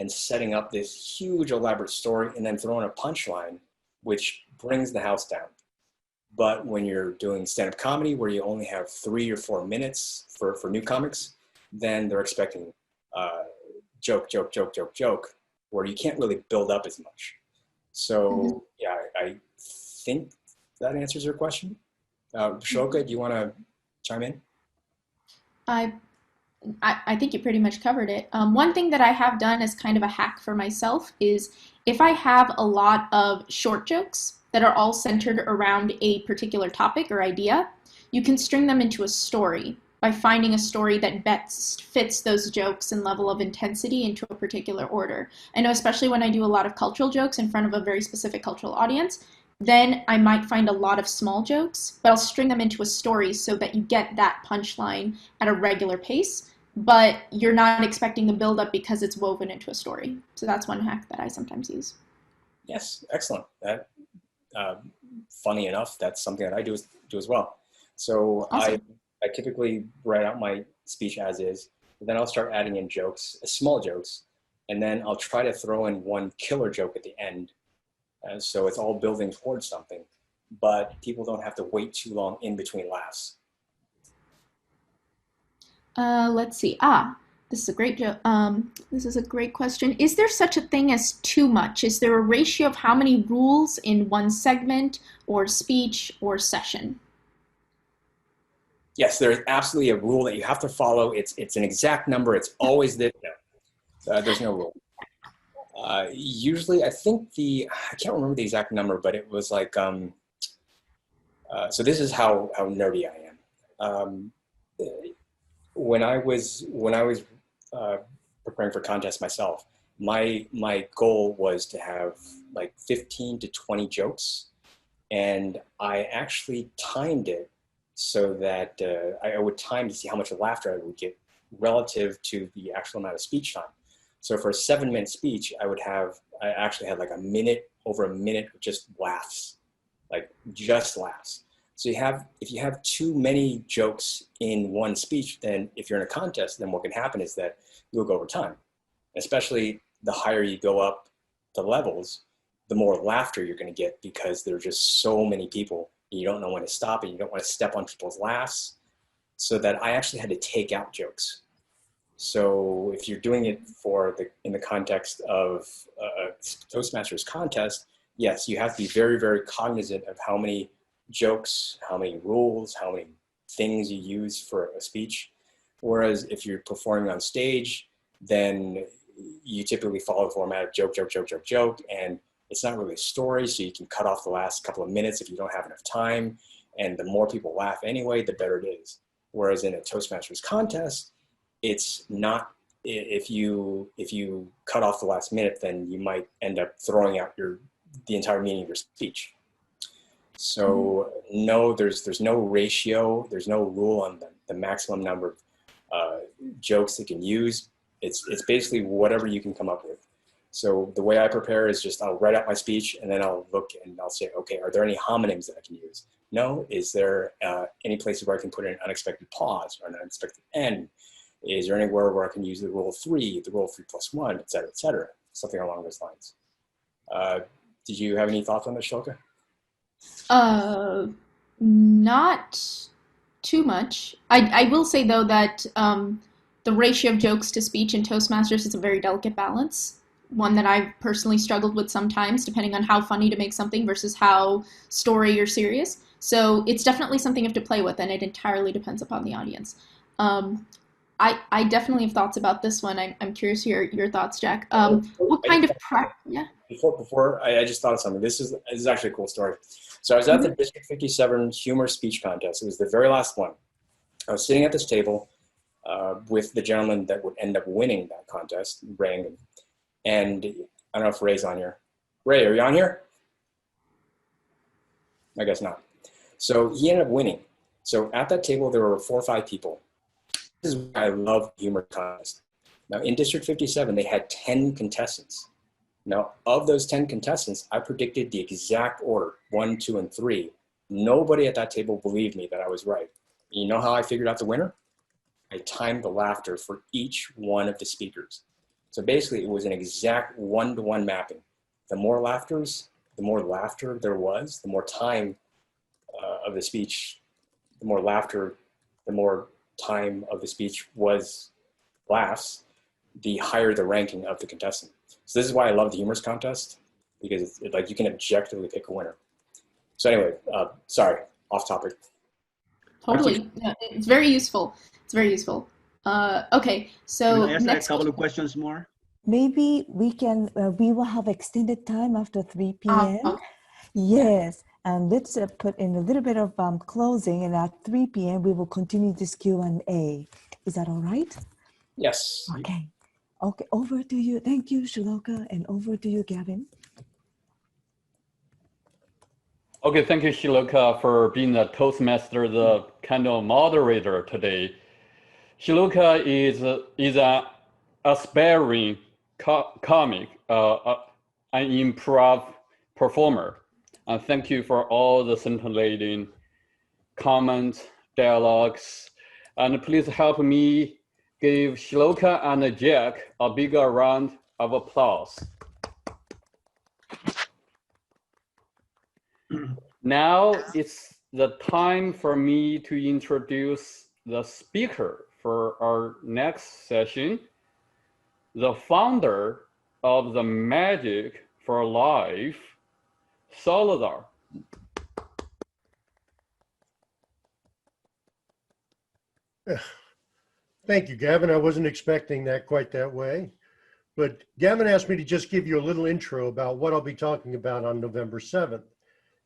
and setting up this huge elaborate story and then throwing a punchline, which brings the house down. But when you're doing stand-up comedy where you only have 3 or 4 minutes for new comics, then they're expecting joke, joke, joke, joke, joke, where you can't really build up as much. So yeah, I think that answers your question. Shloka, do you want to chime in? I think you pretty much covered it. One thing that I have done as kind of a hack for myself is if I have a lot of short jokes that are all centered around a particular topic or idea, you can string them into a story by finding a story that best fits those jokes and level of intensity into a particular order. I know especially when I do a lot of cultural jokes in front of a very specific cultural audience, then I might find a lot of small jokes, but I'll string them into a story so that you get that punchline at a regular pace, but you're not expecting the build-up because it's woven into a story. So that's one hack that I sometimes use. Yes, excellent. That, funny enough, that's something that I do as well. So awesome. I typically write out my speech as is, but then I'll start adding in jokes, small jokes, and then I'll try to throw in one killer joke at the end. And so it's all building towards something, but people don't have to wait too long in between laughs. Let's see. This is a great joke. This is a great question. Is there such a thing as too much? Is there a ratio of how many rules in one segment or speech or session? Yes, there's absolutely a rule that you have to follow. It's an exact number. It's always there. No, there's no rule. Usually, I think I can't remember the exact number, but it was like, so this is how nerdy I am. When I was preparing for contests myself, my goal was to have like 15 to 20 jokes, and I actually timed it so that I would time to see how much laughter I would get relative to the actual amount of speech time. So for a 7-minute speech, I actually had like over a minute of just laughs, like just laughs. So if you have too many jokes in one speech, then if you're in a contest, then what can happen is that you'll go over time. Especially the higher you go up the levels, the more laughter you're going to get because there are just so many people. You don't know when to stop and you don't want to step on people's laughs. So that I actually had to take out jokes. So if you're doing it in the context of a Toastmasters contest, yes, you have to be very, very cognizant of how many jokes, how many rules, how many things you use for a speech. Whereas if you're performing on stage, then you typically follow the format of joke, joke, joke, joke, joke, and it's not really a story, so you can cut off the last couple of minutes if you don't have enough time, and the more people laugh anyway, the better it is. Whereas in a Toastmasters contest, it's not, if you cut off the last minute, then you might end up throwing out the entire meaning of your speech. So no, there's no ratio, there's no rule on the maximum number of jokes you can use. It's basically whatever you can come up with. So the way I prepare is just I'll write out my speech and then I'll look and I'll say, okay, are there any homonyms that I can use? No. Is there any places where I can put in an unexpected pause or an unexpected end? Is there anywhere where I can use the rule of 3, the rule of 3 plus 1, et cetera, something along those lines. Did you have any thoughts on this, Shloka? Not too much. I will say, though, that the ratio of jokes to speech in Toastmasters is a very delicate balance, one that I've personally struggled with sometimes, depending on how funny to make something versus how story or serious. So it's definitely something you have to play with, and it entirely depends upon the audience. I definitely have thoughts about this one. I'm curious to hear your thoughts, Jack. What kind of yeah? Before I just thought of something. This is actually a cool story. So I was at the District 57 Humor Speech Contest. It was the very last one. I was sitting at this table with the gentleman that would end up winning that contest, Ray. And I don't know if Ray's on here. Ray, are you on here? I guess not. So he ended up winning. So at that table, there were 4 or 5 people. This is why I love humor contest. Now in District 57, they had 10 contestants. Now of those 10 contestants, I predicted the exact order, 1, 2, and 3. Nobody at that table believed me that I was right. You know how I figured out the winner? I timed the laughter for each one of the speakers. So basically it was an exact 1-to-1 mapping. The more laughter there was, the more time of the speech, the more laughter, the more time of the speech was laughs, the higher the ranking of the contestant. So this is why I love the Humorous contest, because like you can objectively pick a winner. So anyway, sorry, off topic. Totally, yeah, it's very useful. It's very useful. Okay, so Can I ask next a couple of questions more? Maybe we can, we will have extended time after 3 p.m. Okay. Yes, and let's put in a little bit of closing, and at 3 p.m. we will continue this Q&A. Is that all right? Yes. Okay. Okay, over to you. Thank you, Shloka, and over to you, Gavin. Okay, thank you, Shloka, for being the Toastmaster, the kind of moderator today. Shloka is an aspiring comic, an improv performer. Thank you for all the scintillating comments, dialogues, and please help me give Shloka and Jack a bigger round of applause. Now it's the time for me to introduce the speaker for our next session, the founder of the Magic for Life, Solidar. Thank you, Gavin. I wasn't expecting that quite that way. But Gavin asked me to just give you a little intro about what I'll be talking about on November 7th.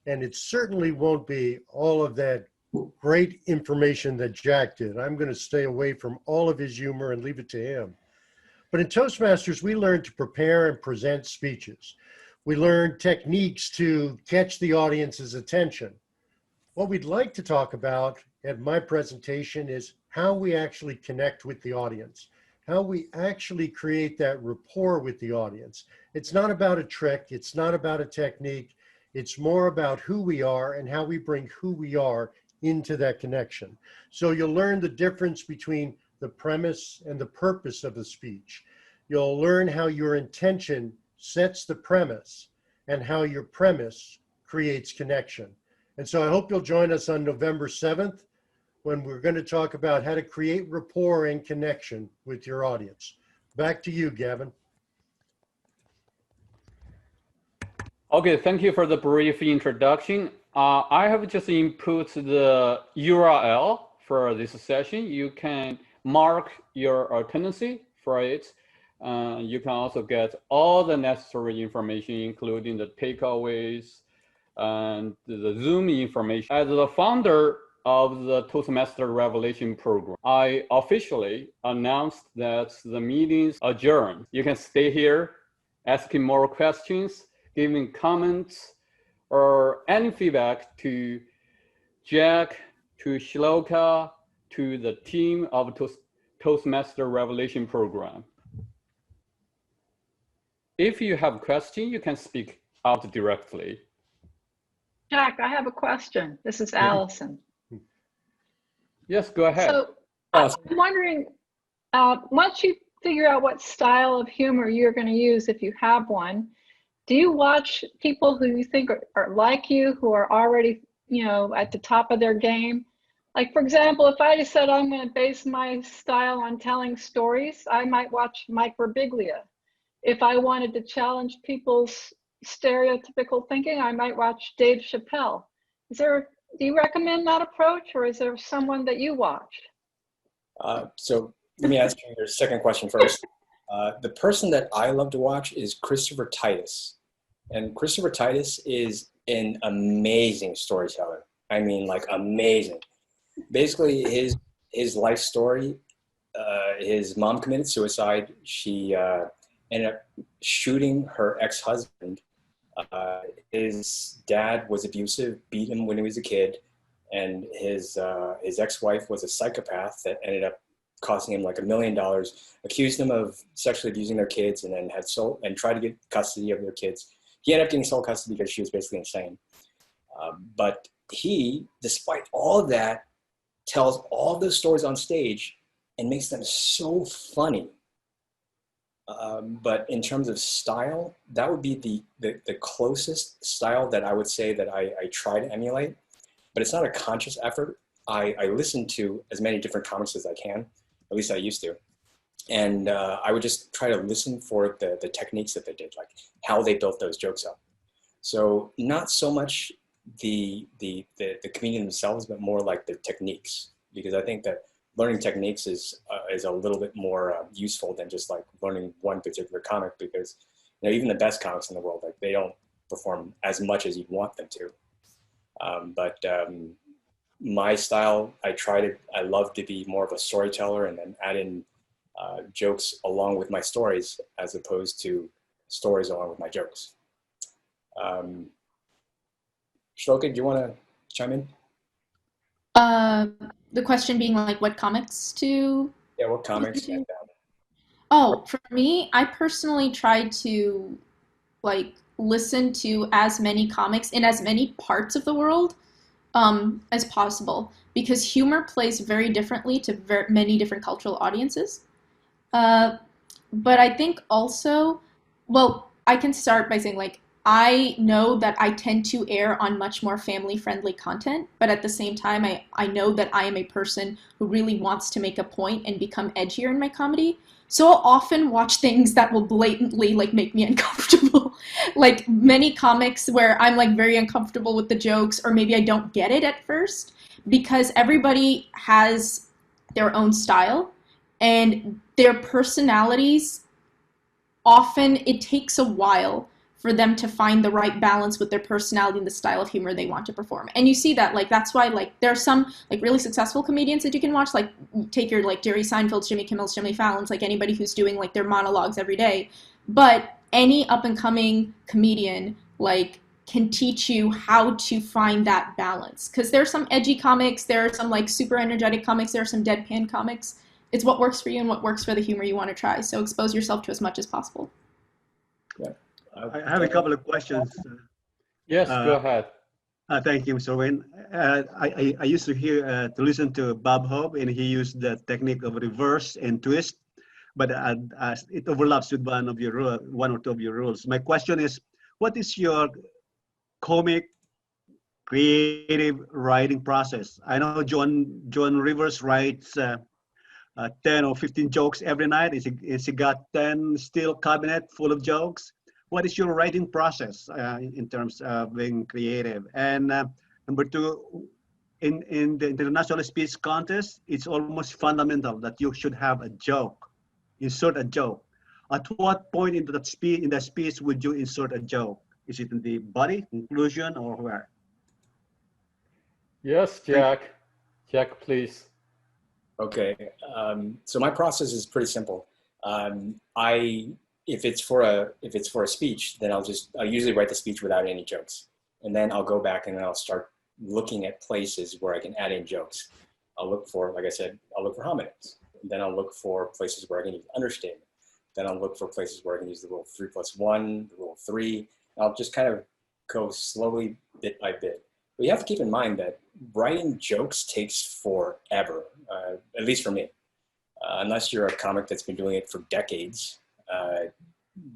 And it certainly won't be all of that great information that Jack did. I'm going to stay away from all of his humor and leave it to him. But in Toastmasters, we learn to prepare and present speeches. We learn techniques to catch the audience's attention. What we'd like to talk about at my presentation is how we actually connect with the audience, how we actually create that rapport with the audience. It's not about a trick. It's not about a technique. It's more about who we are and how we bring who we are into that connection. So you'll learn the difference between the premise and the purpose of the speech. You'll learn how your intention sets the premise and how your premise creates connection. And so I hope you'll join us on November 7th when we're going to talk about how to create rapport and connection with your audience. Back to you, Gavin. Okay, thank you for the brief introduction. I have just input the URL for this session. You can mark your attendance for it. You can also get all the necessary information, including the takeaways and the Zoom information. As the founder of the Toastmaster Revelation program, I officially announced that the meeting's adjourned. You can stay here asking more questions, giving comments, or any feedback to Jack, to Shloka, to the team of Toastmaster Revelation program. If you have a question, you can speak out directly. Jack, I have a question. This is Allison. Yes, go ahead. So I'm wondering, once you figure out what style of humor you're going to use, if you have one, do you watch people who you think are like you, who are already, at the top of their game? Like, for example, if I just said I'm going to base my style on telling stories, I might watch Mike Birbiglia. If I wanted to challenge people's stereotypical thinking, I might watch Dave Chappelle. Do you recommend that approach, or is there someone that you watch? So let me ask you your second question first. The person that I love to watch is Christopher Titus. And Christopher Titus is an amazing storyteller. I mean, like, amazing. Basically, his life story, his mom committed suicide. She ended up shooting her ex-husband. His dad was abusive, beat him when he was a kid. And his ex-wife was a psychopath that ended up costing him like $1 million, accused him of sexually abusing their kids, and then tried to get custody of their kids. He ended up getting sole custody because she was basically insane. But he, despite all of that, tells all of those stories on stage and makes them so funny. But in terms of style, that would be the closest style that I would say that I try to emulate. But it's not a conscious effort. I listen to as many different comics as I can. At least I used to. And I would just try to listen for the techniques that they did, like how they built those jokes up. So not so much the comedian themselves, but more like the techniques, because I think that learning techniques is a little bit more useful than just like learning one particular comic, because even the best comics in the world, like, they don't perform as much as you'd want them to. But my style, I love to be more of a storyteller and then add in jokes along with my stories, as opposed to stories along with my jokes. Shloka, do you want to chime in? The question being like what comics to... Yeah, what comics? Oh, for me, I personally try to like listen to as many comics in as many parts of the world as possible, because humor plays very differently to many different cultural audiences. But I think also, well, I can start by saying, like, I know that I tend to err on much more family-friendly content, but at the same time, I know that I am a person who really wants to make a point and become edgier in my comedy. So I'll often watch things that will blatantly, like, make me uncomfortable. Like, many comics where I'm, like, very uncomfortable with the jokes, or maybe I don't get it at first, because everybody has their own style, and their personalities, often it takes a while for them to find the right balance with their personality and the style of humor they want to perform. And you see that, like, that's why, like, there are some, like, really successful comedians that you can watch, like, take your, like, Jerry Seinfeld's, Jimmy Kimmel's, Jimmy Fallon's, like, anybody who's doing, like, their monologues every day. But any up-and-coming comedian, like, can teach you how to find that balance. Because there are some edgy comics, there are some, like, super energetic comics, there are some deadpan comics. It's what works for you and what works for the humor you want to try. So expose yourself to as much as possible. Yeah. I have a couple of questions. Yes, go ahead. Thank you, Mr. Nguyen. I used to listen to Bob Hope, and he used the technique of reverse and twist, but it overlaps with one or two of your rules. My question is, what is your comic creative writing process? I know John Rivers writes 10 or 15 jokes every night. Is he got 10 steel cabinet full of jokes? What is your writing process in terms of being creative? And number two, in the international speech contest, it's almost fundamental that you should have a joke, insert a joke. At what point in that speech would you insert a joke? Is it in the body, conclusion, or where? Yes, Jack. Jack, please. Okay, so my process is pretty simple. If it's for a speech, then I'll usually write the speech without any jokes, and then I'll go back and I'll start looking at places where I can add in jokes. I'll look for, like I said, I'll look for homonyms. And then I'll look for places where I can use understatement. Then I'll look for places where I can use the rule 3+1, the rule 3. I'll just kind of go slowly, bit by bit. But you have to keep in mind that writing jokes takes forever, at least for me. unless you're a comic that's been doing it for decades,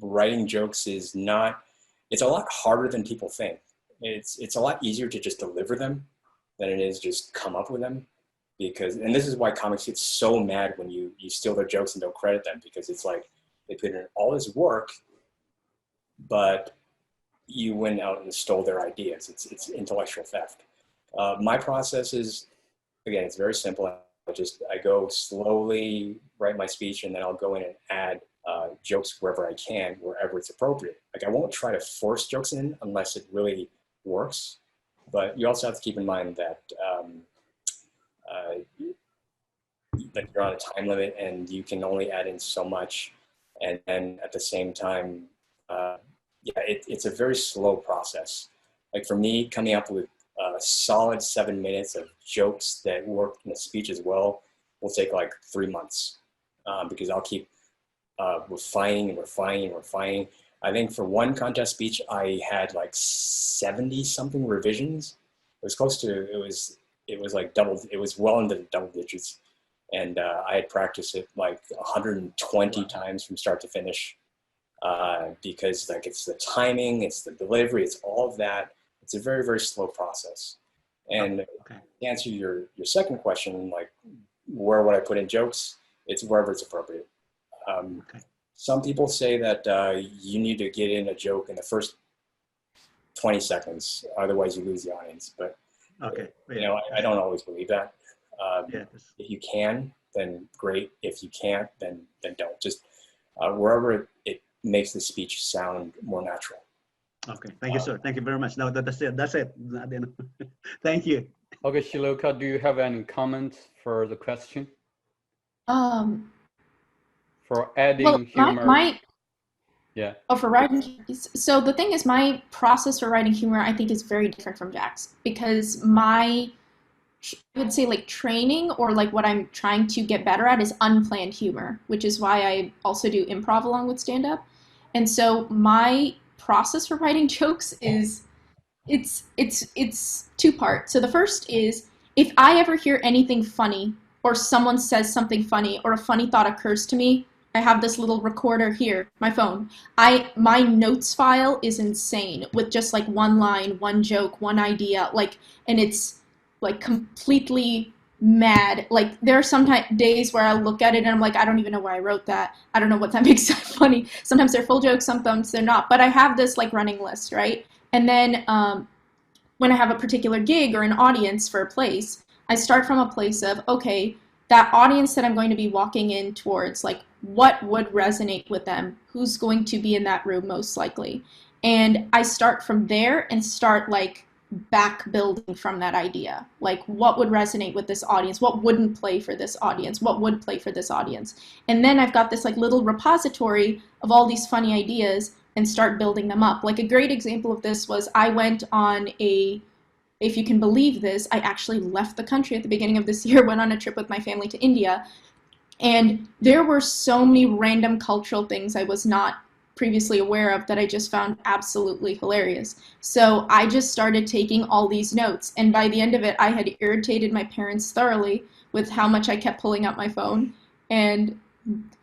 writing jokes is not, it's a lot harder than people think. It's a lot easier to just deliver them than it is just come up with them. Because, and this is why comics get so mad when you steal their jokes and don't credit them, because it's like they put in all this work, but you went out and stole their ideas. It's intellectual theft. My process is, again, it's very simple. I go slowly, write my speech, and then I'll go in and add jokes wherever I can, wherever it's appropriate. Like, I won't try to force jokes in unless it really works. But you also have to keep in mind that you're on a time limit and you can only add in so much. And then at the same time, it's a very slow process. Like for me, coming up with a solid 7 minutes of jokes that work in a speech as well will take like 3 months, because I'll keep refining and refining and refining. I think for one contest speech, I had like 70 something revisions. It was close to, it was like double, it was well into the double digits. And I had practiced it like 120 times from start to finish, because like it's the timing, it's the delivery, it's all of that. It's a very, very slow process. And to answer your second question, like where would I put in jokes? It's wherever it's appropriate. Some people say that you need to get in a joke in the first 20 seconds, otherwise you lose the audience. But you know, I don't always believe that. If you can, then great. If you can't, then don't. Just wherever it makes the speech sound more natural. Okay, thank you, sir. Thank you very much. No, that's it. That's it. Thank you. Okay, Shiloka, do you have any comments for the question? For adding humor. Yeah. Oh, for writing. So the thing is, my process for writing humor, I think, is very different from Jack's, because I would say like training, or like what I'm trying to get better at, is unplanned humor, which is why I also do improv along with stand-up. And so my process for writing jokes is, it's two-part. So the first is, if I ever hear anything funny, or someone says something funny, or a funny thought occurs to me, I have this little recorder here, my phone. My notes file is insane, with just like one line, one joke, one idea, like, and it's like completely mad. Like there are sometimes days where I look at it and I'm like, I don't even know why I wrote that. I don't know what that makes that funny. Sometimes they're full jokes, sometimes they're not. But I have this like running list, right? And then when I have a particular gig or an audience for a place, I start from a place of, okay, that audience that I'm going to be walking in towards, like, what would resonate with them? Who's going to be in that room most likely? And I start from there and start like back building from that idea. Like, what would resonate with this audience? What wouldn't play for this audience? What would play for this audience? And then I've got this like little repository of all these funny ideas and start building them up. Like a great example of this was, I went on if you can believe this, I actually left the country at the beginning of this year, went on a trip with my family to India, and there were so many random cultural things I was not previously aware of that I just found absolutely hilarious. So I just started taking all these notes, and by the end of it, I had irritated my parents thoroughly with how much I kept pulling out my phone. And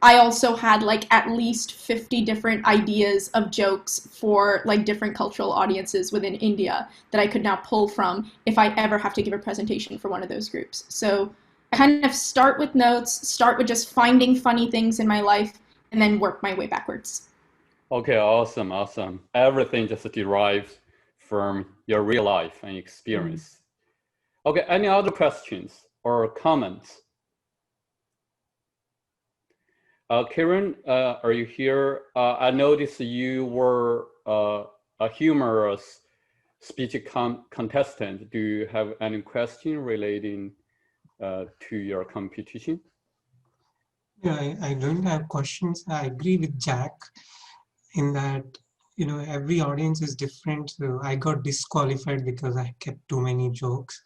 I also had like at least 50 different ideas of jokes for like different cultural audiences within India that I could now pull from if I ever have to give a presentation for one of those groups. So I kind of start with notes, start with just finding funny things in my life, and then work my way backwards. Okay, awesome, awesome. Everything just derives from your real life and experience. Okay, any other questions or comments? Karen, are you here? I noticed you were a humorous speech contestant. Do you have any question relating to your competition? Yeah, I don't have questions. I agree with Jack in that, you know, every audience is different. So I got disqualified because I kept too many jokes.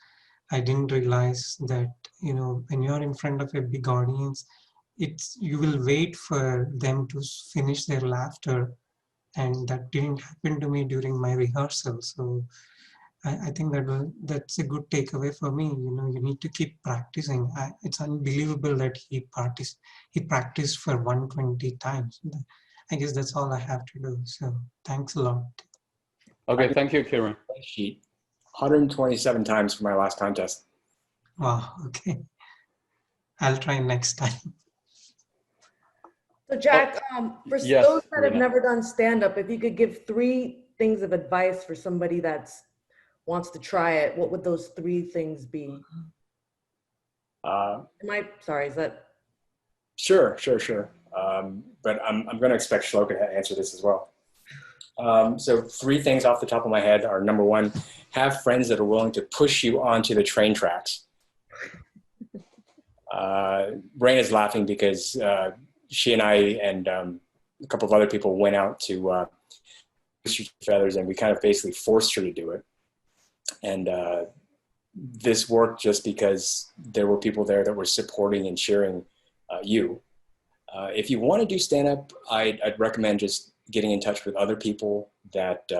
I didn't realize that, you know, when you're in front of a big audience, you will wait for them to finish their laughter, and that didn't happen to me during my rehearsal. So I think that's a good takeaway for me. You know, you need to keep practicing. It's unbelievable that he practiced for 120 times. I guess that's all I have to do. So thanks a lot. Okay, thank you, Kieran. Sheet 127 times for my last contest. Wow, okay. I'll try next time. So Jack, for yes, those that have Rena. never done stand-up, if you could give 3 things of advice for somebody that wants to try it, what would those 3 things be? Sorry, is that? Sure. But I'm going to expect Shloka to answer this as well. So 3 things off the top of my head are: number 1, have friends that are willing to push you onto the train tracks. Rain is laughing because she and I and a couple of other people went out to Feathers, and we kind of basically forced her to do it. And this worked just because there were people there that were supporting and cheering you. If you want to do stand-up, I'd recommend just getting in touch with other people that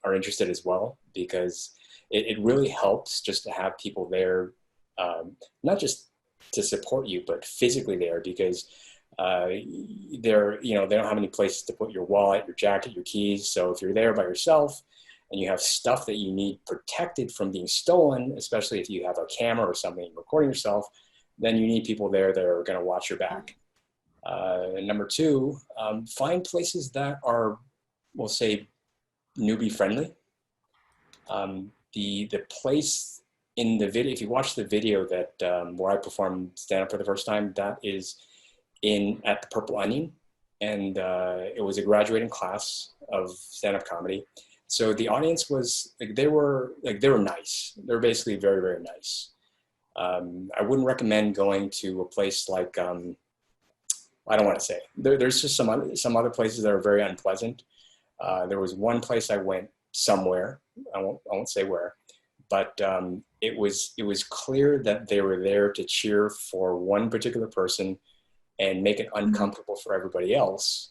are interested as well, because it really helps just to have people there, not just to support you, but physically there, because they don't have any places to put your wallet, your jacket, your keys. So if you're there by yourself and you have stuff that you need protected from being stolen, especially if you have a camera or something recording yourself, then you need people there that are going to watch your back. Number 2, find places that are, we'll say, newbie friendly. The place in the video, if you watch the video that where I performed stand-up for the first time, that is at the Purple Onion, and it was a graduating class of stand-up comedy. So the audience was they were nice. They were basically very, very nice. I wouldn't recommend going to a place like I don't want to say. There's just some other places that are very unpleasant. There was one place I went somewhere. I won't say where, but it was clear that they were there to cheer for one particular person and make it uncomfortable for everybody else.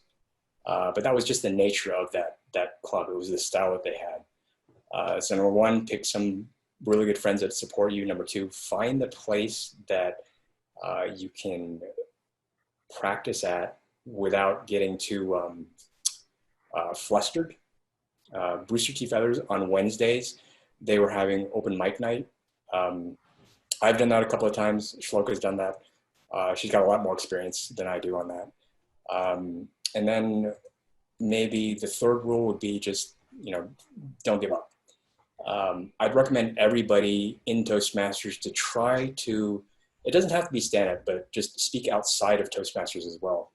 But that was just the nature of that club. It was the style that they had. So number 1, pick some really good friends that support you. Number 2, find the place that you can practice at without getting too flustered. Rooster Teeth Feathers on Wednesdays, they were having open mic night. I've done that a couple of times. Shloka's done that. She's got a lot more experience than I do on that. And then maybe the 3rd rule would be just, don't give up. I'd recommend everybody in Toastmasters to try to, it doesn't have to be stand-up, but just speak outside of Toastmasters as well.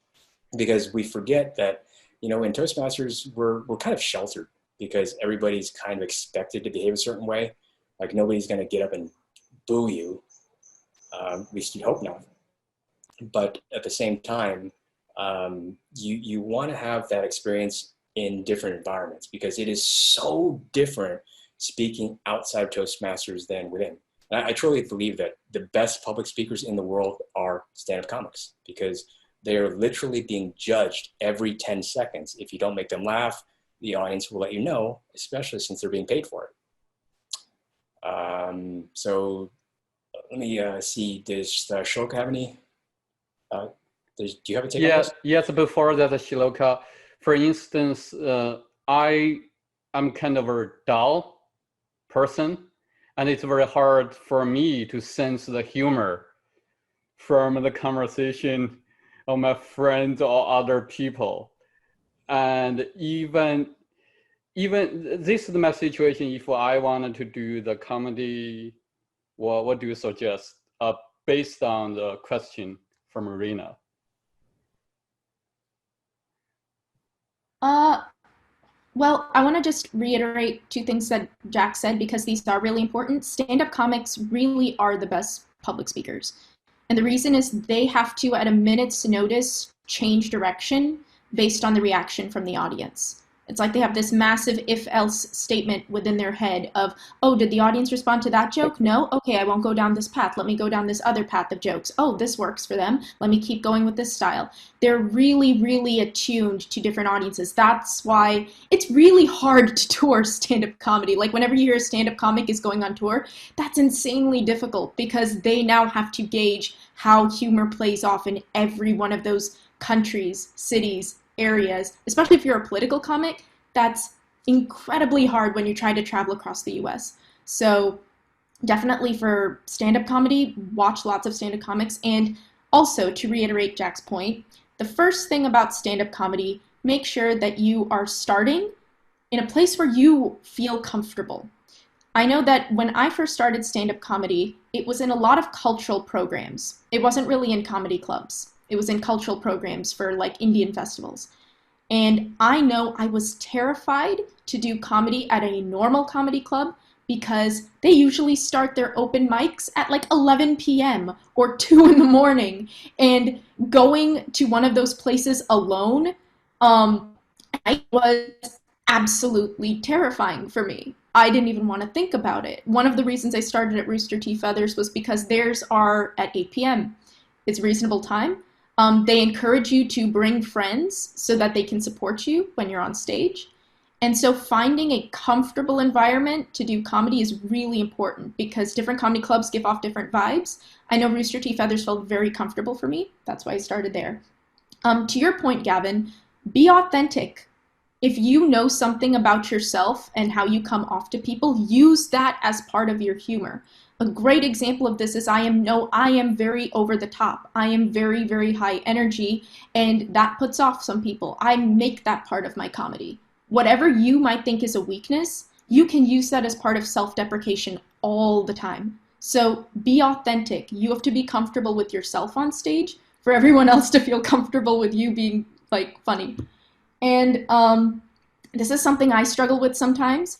Because we forget that, in Toastmasters, we're kind of sheltered because everybody's kind of expected to behave a certain way. Like nobody's going to get up and boo you. At least you hope not. But at the same time, you want to have that experience in different environments, because it is so different speaking outside of Toastmasters than within. And I truly believe that the best public speakers in the world are stand-up comics, because they are literally being judged every 10 seconds. If you don't make them laugh, the audience will let you know, especially since they're being paid for it. So let me see, does Shloka have any? Do you have a take on this? Yes, before that, Shloka, for instance, I'm kind of a dull person, and it's very hard for me to sense the humor from the conversation of my friends or other people. And even this is my situation. If I wanted to do the comedy, what do you suggest based on the question from Marina? Well, I want to just reiterate 2 things that Jack said, because these are really important. Stand-up comics really are the best public speakers. And the reason is they have to, at a minute's notice, change direction based on the reaction from the audience. It's like they have this massive if-else statement within their head of, oh, did the audience respond to that joke? No? Okay, I won't go down this path. Let me go down this other path of jokes. Oh, this works for them. Let me keep going with this style. They're really, really attuned to different audiences. That's why it's really hard to tour stand-up comedy. Like whenever you hear a stand-up comic is going on tour, that's insanely difficult because they now have to gauge how humor plays off in every one of those countries, cities, areas, especially if you're a political comic. That's incredibly hard when you try to travel across the US. So definitely for stand-up comedy, watch lots of stand-up comics. And also, to reiterate Jack's point, the first thing about stand-up comedy, make sure that you are starting in a place where you feel comfortable. I know that when I first started stand-up comedy, it was in a lot of cultural programs. It wasn't really in comedy clubs. It was in cultural programs for like Indian festivals. And I know I was terrified to do comedy at a normal comedy club because they usually start their open mics at like 11 p.m. or 2 in the morning. And going to one of those places alone, it was absolutely terrifying for me. I didn't even want to think about it. One of the reasons I started at Rooster T. Feathers was because theirs are at 8 p.m. It's a reasonable time. They encourage you to bring friends so that they can support you when you're on stage. And so finding a comfortable environment to do comedy is really important because different comedy clubs give off different vibes. I know Rooster T. Feathers felt very comfortable for me. That's why I started there. To your point, Gavin, be authentic. If you know something about yourself and how you come off to people, use that as part of your humor. A great example of this is I am very over the top. I am very, very high energy, and that puts off some people. I make that part of my comedy. Whatever you might think is a weakness, you can use that as part of self-deprecation all the time. So be authentic. You have to be comfortable with yourself on stage for everyone else to feel comfortable with you being like funny. And this is something I struggle with sometimes.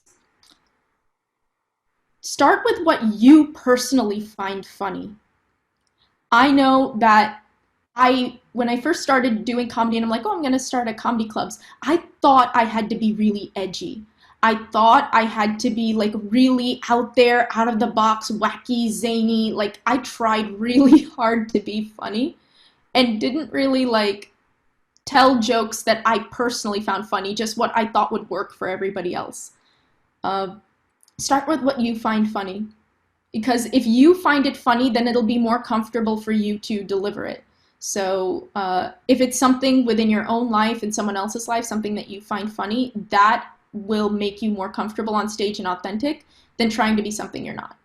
Start with what you personally find funny. I know that when I first started doing comedy and I'm like, oh, I'm going to start at comedy clubs, I thought I had to be really edgy. I thought I had to be like really out there, out of the box, wacky, zany. Like I tried really hard to be funny and didn't really like tell jokes that I personally found funny, just what I thought would work for everybody else. Start with what you find funny. Because if you find it funny, then it'll be more comfortable for you to deliver it. So if it's something within your own life and someone else's life, something that you find funny, that will make you more comfortable on stage and authentic than trying to be something you're not.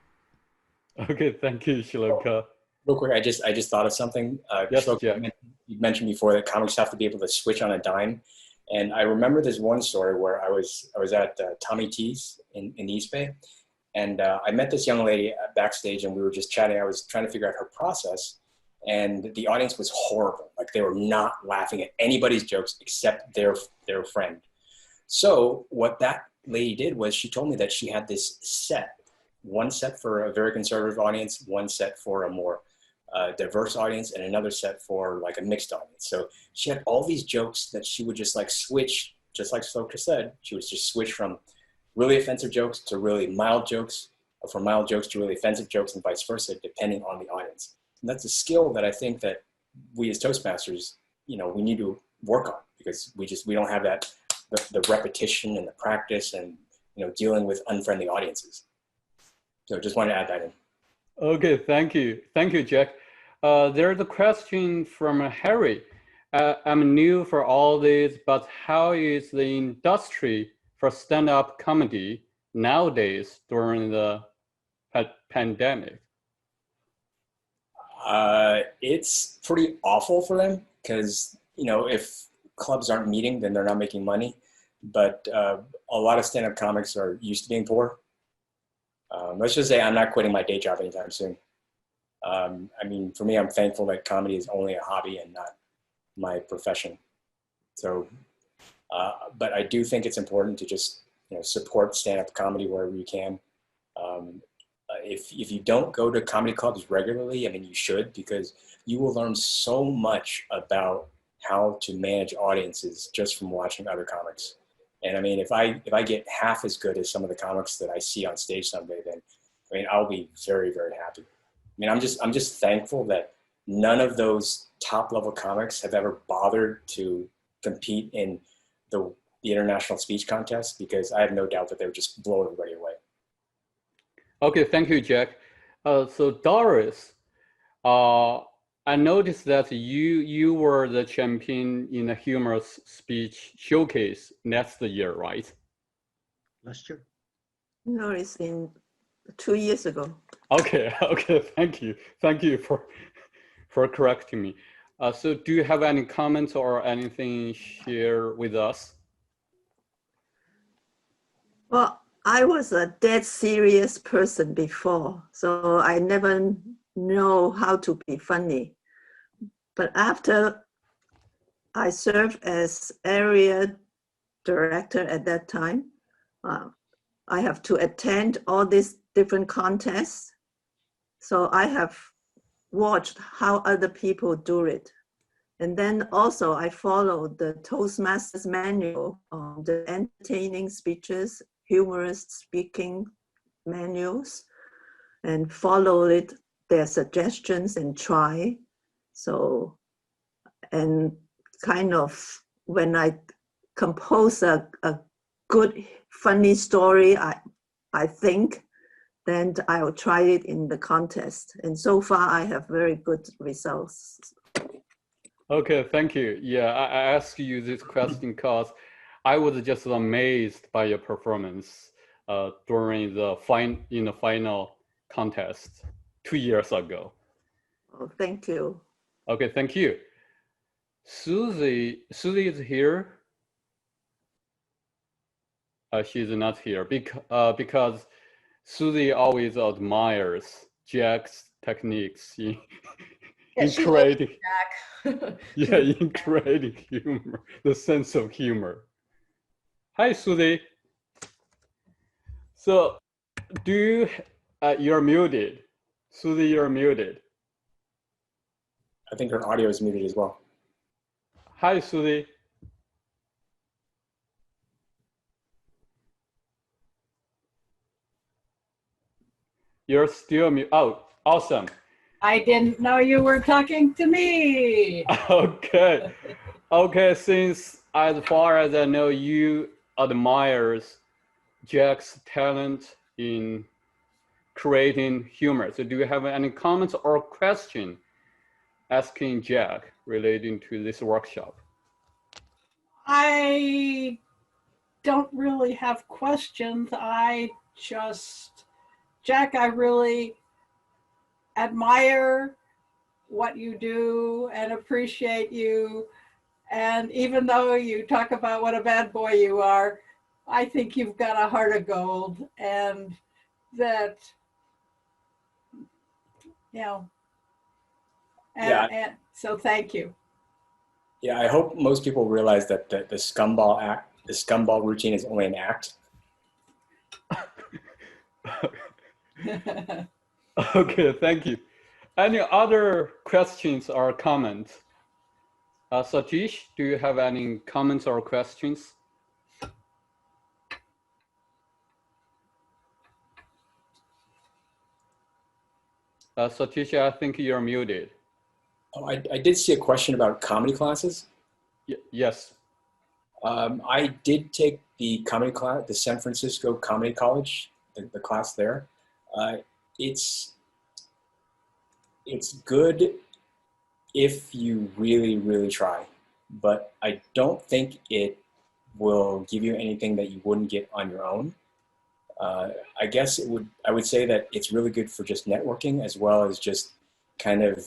Okay, thank you, Shloka. Real quick, I just thought of something. Yes, Shloka, Jack. you mentioned before that comics have to be able to switch on a dime. And I remember this one story where I was at Tommy T's in East Bay. And I met this young lady backstage and we were just chatting. I was trying to figure out her process. And the audience was horrible. Like they were not laughing at anybody's jokes except their friend. So what that lady did was she told me that she had this set. One set for a very conservative audience, one set for a more diverse audience, and another set for like a mixed audience. So she had all these jokes that she would just like switch, just like Sloka said, she would just switch from really offensive jokes to really mild jokes, or from mild jokes to really offensive jokes, and vice versa, depending on the audience. And that's a skill that I think that we as Toastmasters, we need to work on, because we don't have that, the repetition and the practice and, dealing with unfriendly audiences. So just wanted to add that in. Okay, thank you. Thank you, Jack. There's a question from Harry. I'm new for all this, but how is the industry for stand-up comedy nowadays during the pandemic? It's pretty awful for them because, if clubs aren't meeting, then they're not making money. But a lot of stand-up comics are used to being poor. Let's just say I'm not quitting my day job anytime soon. For me, I'm thankful that comedy is only a hobby and not my profession. So, but I do think it's important to just, support stand-up comedy wherever you can. If you don't go to comedy clubs regularly, you should, because you will learn so much about how to manage audiences just from watching other comics. And I mean, if I get half as good as some of the comics that I see on stage someday, then I mean, I'll be very, very happy. I mean, I'm just thankful that none of those top level comics have ever bothered to compete in the international speech contest, because I have no doubt that they would just blow everybody away. Okay, thank you, Jack. So Doris, I noticed that you were the champion in a humorous speech showcase next year, right? Last year. No, it's in 2 years ago. Okay, okay, thank you for correcting me. So do you have any comments or anything share with us? Well, I was a dead serious person before, so I never know how to be funny. But after I served as area director at that time, I have to attend all these different contests. So I have watched how other people do it. And then also I followed the Toastmasters manual on the entertaining speeches, humorous speaking manuals, and followed their suggestions and try. So, and kind of when I compose a good, funny story, I think, then I'll try it in the contest. And so far I have very good results. Okay, thank you. Yeah, I asked you this question because I was just amazed by your performance during the final contest 2 years ago. Oh, thank you. Okay, thank you. Susie is here. She's not here because Susie always admires Jack's techniques in creating. Yeah, in creating humor, the sense of humor. Hi, Susie. So, you're muted. Susie, you're muted. I think her audio is muted as well. Hi, Susie. You're still muted. Oh, awesome. I didn't know you were talking to me. Okay. Okay, since as far as I know, you admires Jack's talent in creating humor. So do you have any comments or question asking Jack relating to this workshop? I don't really have questions. Jack, I really admire what you do and appreciate you. And even though you talk about what a bad boy you are, I think you've got a heart of gold, and that, you know, and so thank you. Yeah, I hope most people realize that the scumball routine is only an act. Okay, thank you. Any other questions or comments? Satish, do you have any comments or questions? Satish, I think you're muted. Oh, I did see a question about comedy classes. Yes. I did take the comedy class, the San Francisco Comedy College, the class there. It's good if you really, really try, but I don't think it will give you anything that you wouldn't get on your own. I guess I would say that it's really good for just networking, as well as just kind of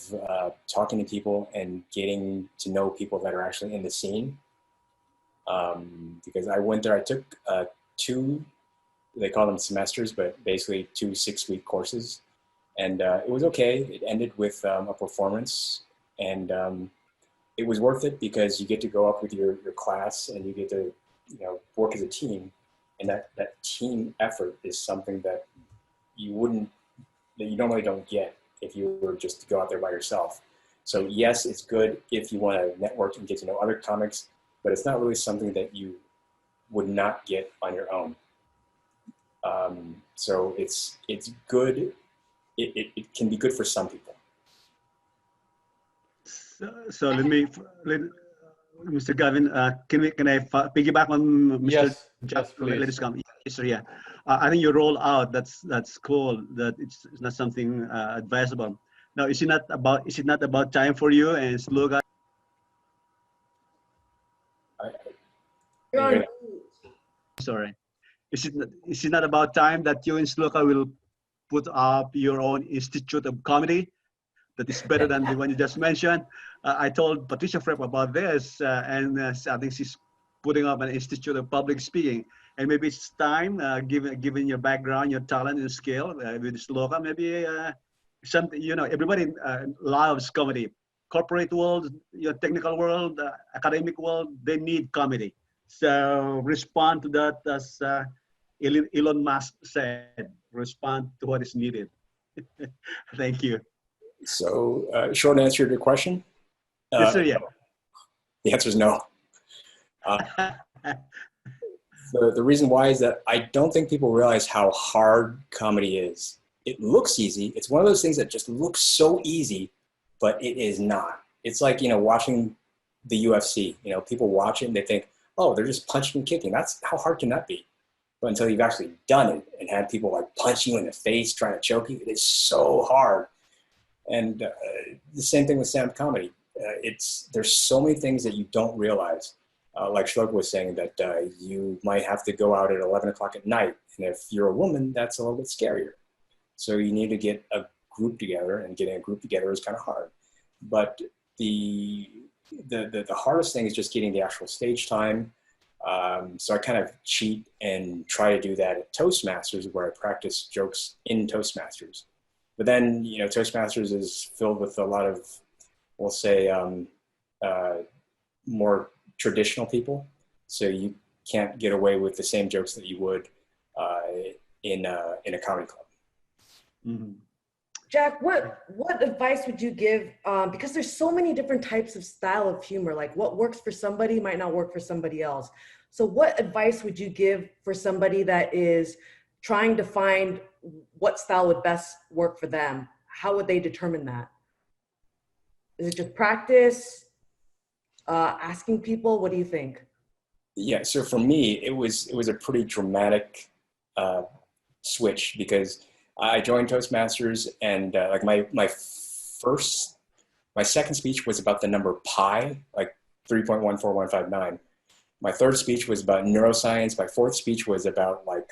talking to people and getting to know people that are actually in the scene. Because I went there, I took 2, they call them semesters, but basically 2 6-week courses. And it was okay. It ended with a performance, and it was worth it because you get to go up with your class and you get to, work as a team. And that team effort is something that you normally don't get if you were just to go out there by yourself. So yes, it's good if you want to network and get to know other comics, but it's not really something that you would not get on your own. So it's good. It can be good for some people. So Mr. Gavin, can I piggyback on Mr. Yes, please. Let us come. Yes, sir, yeah. I think you roll out. That's cool. That it's not something advisable. Now, is it not about time for you and slogan? Sorry. Is it not about time that you and Sloka will put up your own Institute of Comedy that is better than the one you just mentioned? I told Patricia Frepp about this, and I think she's putting up an Institute of Public Speaking. And maybe it's time, given your background, your talent and skill with Sloka, maybe something, everybody loves comedy. Corporate world, your technical world, academic world, they need comedy. So respond to that as Elon Musk said, respond to what is needed. Thank you. So short answer to your question? Yes, sir, yeah. The answer is no. The reason why is that I don't think people realize how hard comedy is. It looks easy. It's one of those things that just looks so easy, but it is not. It's like, watching the UFC. People watch it and they think, oh, they're just punching and kicking. How hard can that be? But until you've actually done it and had people like punch you in the face, trying to choke you, it is so hard. And the same thing with stand-up comedy. There's so many things that you don't realize. Like Shloka was saying, that you might have to go out at 11 o'clock at night. And if you're a woman, that's a little bit scarier. So you need to get a group together, and getting a group together is kind of hard. But the hardest thing is just getting the actual stage time. So I kind of cheat and try to do that at Toastmasters, where I practice jokes in Toastmasters. But then, Toastmasters is filled with a lot of, we'll say, more traditional people. So you can't get away with the same jokes that you would in a comedy club. Mm-hmm. Jack, what advice would you give? Because there's so many different types of style of humor, like what works for somebody might not work for somebody else. So what advice would you give for somebody that is trying to find what style would best work for them? How would they determine that? Is it just practice, asking people? What do you think? Yeah, so for me, it was a pretty dramatic switch, because I joined Toastmasters, and like my second speech was about the number pi, like 3.14159. My third speech was about neuroscience. My fourth speech was about like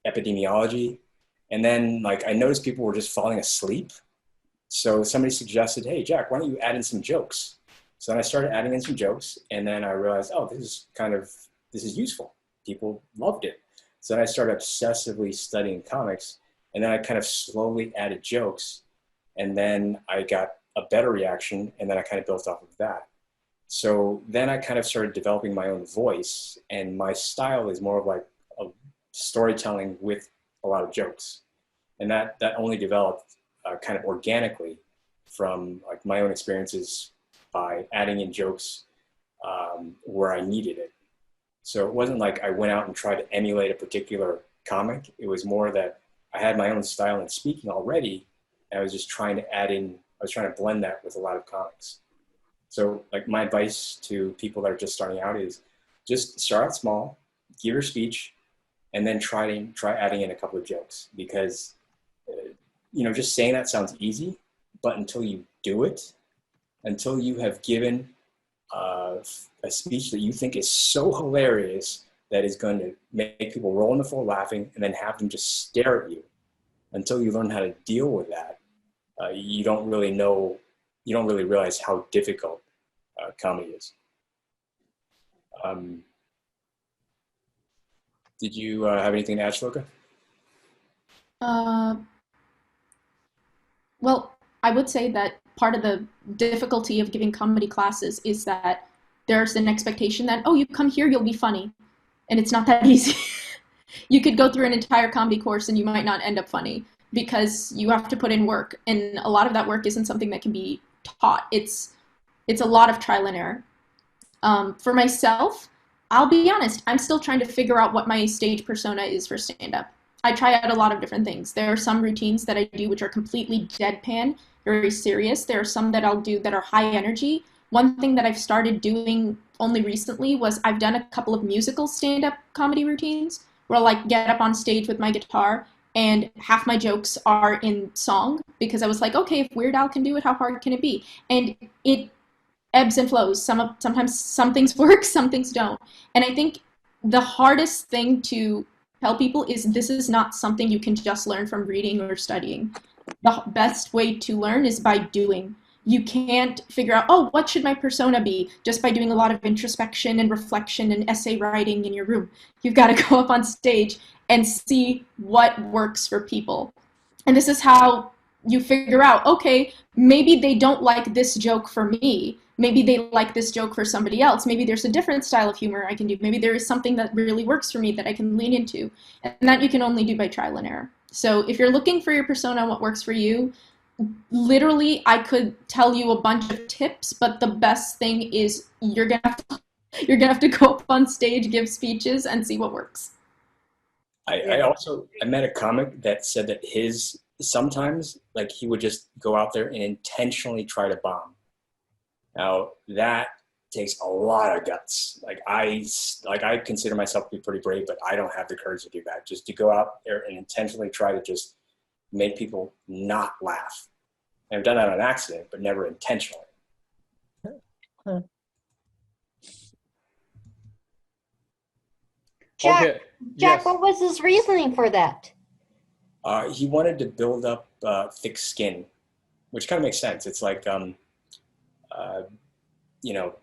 epidemiology. And then like I noticed people were just falling asleep. So somebody suggested, hey, Jack, why don't you add in some jokes? So then I started adding in some jokes, and then I realized, oh, this is useful. People loved it. So then I started obsessively studying comics, and then I kind of slowly added jokes, and then I got a better reaction, and then I kind of built off of that. So then I kind of started developing my own voice, and my style is more of like a storytelling with a lot of jokes. And that only developed kind of organically from like my own experiences by adding in jokes where I needed it. So it wasn't like I went out and tried to emulate a particular comic. It was more that I had my own style in speaking already, and I was just trying to blend that with a lot of comics. So like my advice to people that are just starting out is just start out small, give your speech, and then try adding in a couple of jokes, because just saying that sounds easy, but until you do it, until you have given a speech that you think is so hilarious that is going to make people roll on the floor laughing and then have them just stare at you, until you learn how to deal with that, you don't really realize how difficult comedy is. Did you have anything to add, Shloka? Well, I would say that part of the difficulty of giving comedy classes is that there's an expectation that, oh, you come here, you'll be funny. And it's not that easy. You could go through an entire comedy course and you might not end up funny, because you have to put in work. And a lot of that work isn't something that can be taught. It's a lot of trial and error. For myself, I'll be honest, I'm still trying to figure out what my stage persona is for stand-up. I try out a lot of different things. There are some routines that I do which are completely deadpan, very serious. There are some that I'll do that are high energy. One thing that I've started doing only recently was I've done a couple of musical stand-up comedy routines where I'll like get up on stage with my guitar and half my jokes are in song because I was like, okay, if Weird Al can do it, how hard can it be? And it ebbs and flows. Sometimes some things work, some things don't. And I think the hardest thing to tell people is this is not something you can just learn from reading or studying. The best way to learn is by doing. You can't figure out, oh, what should my persona be just by doing a lot of introspection and reflection and essay writing in your room. You've got to go up on stage and see what works for people. And this is how you figure out, okay, maybe they don't like this joke for me. Maybe they like this joke for somebody else. Maybe there's a different style of humor I can do. Maybe there is something that really works for me that I can lean into. And that you can only do by trial and error. So if you're looking for your persona, what works for you, literally I could tell you a bunch of tips, but the best thing is you're gonna have to go up on stage, give speeches, and see what works. I met a comic that said that sometimes like he would just go out there and intentionally try to bomb. Now that takes a lot of guts. Like I consider myself to be pretty brave, but I don't have the courage to do that. Just to go out there and intentionally try to just make people not laugh. And I've done that on accident, but never intentionally. Jack, Okay. Jack, Yes. what was his reasoning for that? He wanted to build up thick skin, which kind of makes sense. It's like,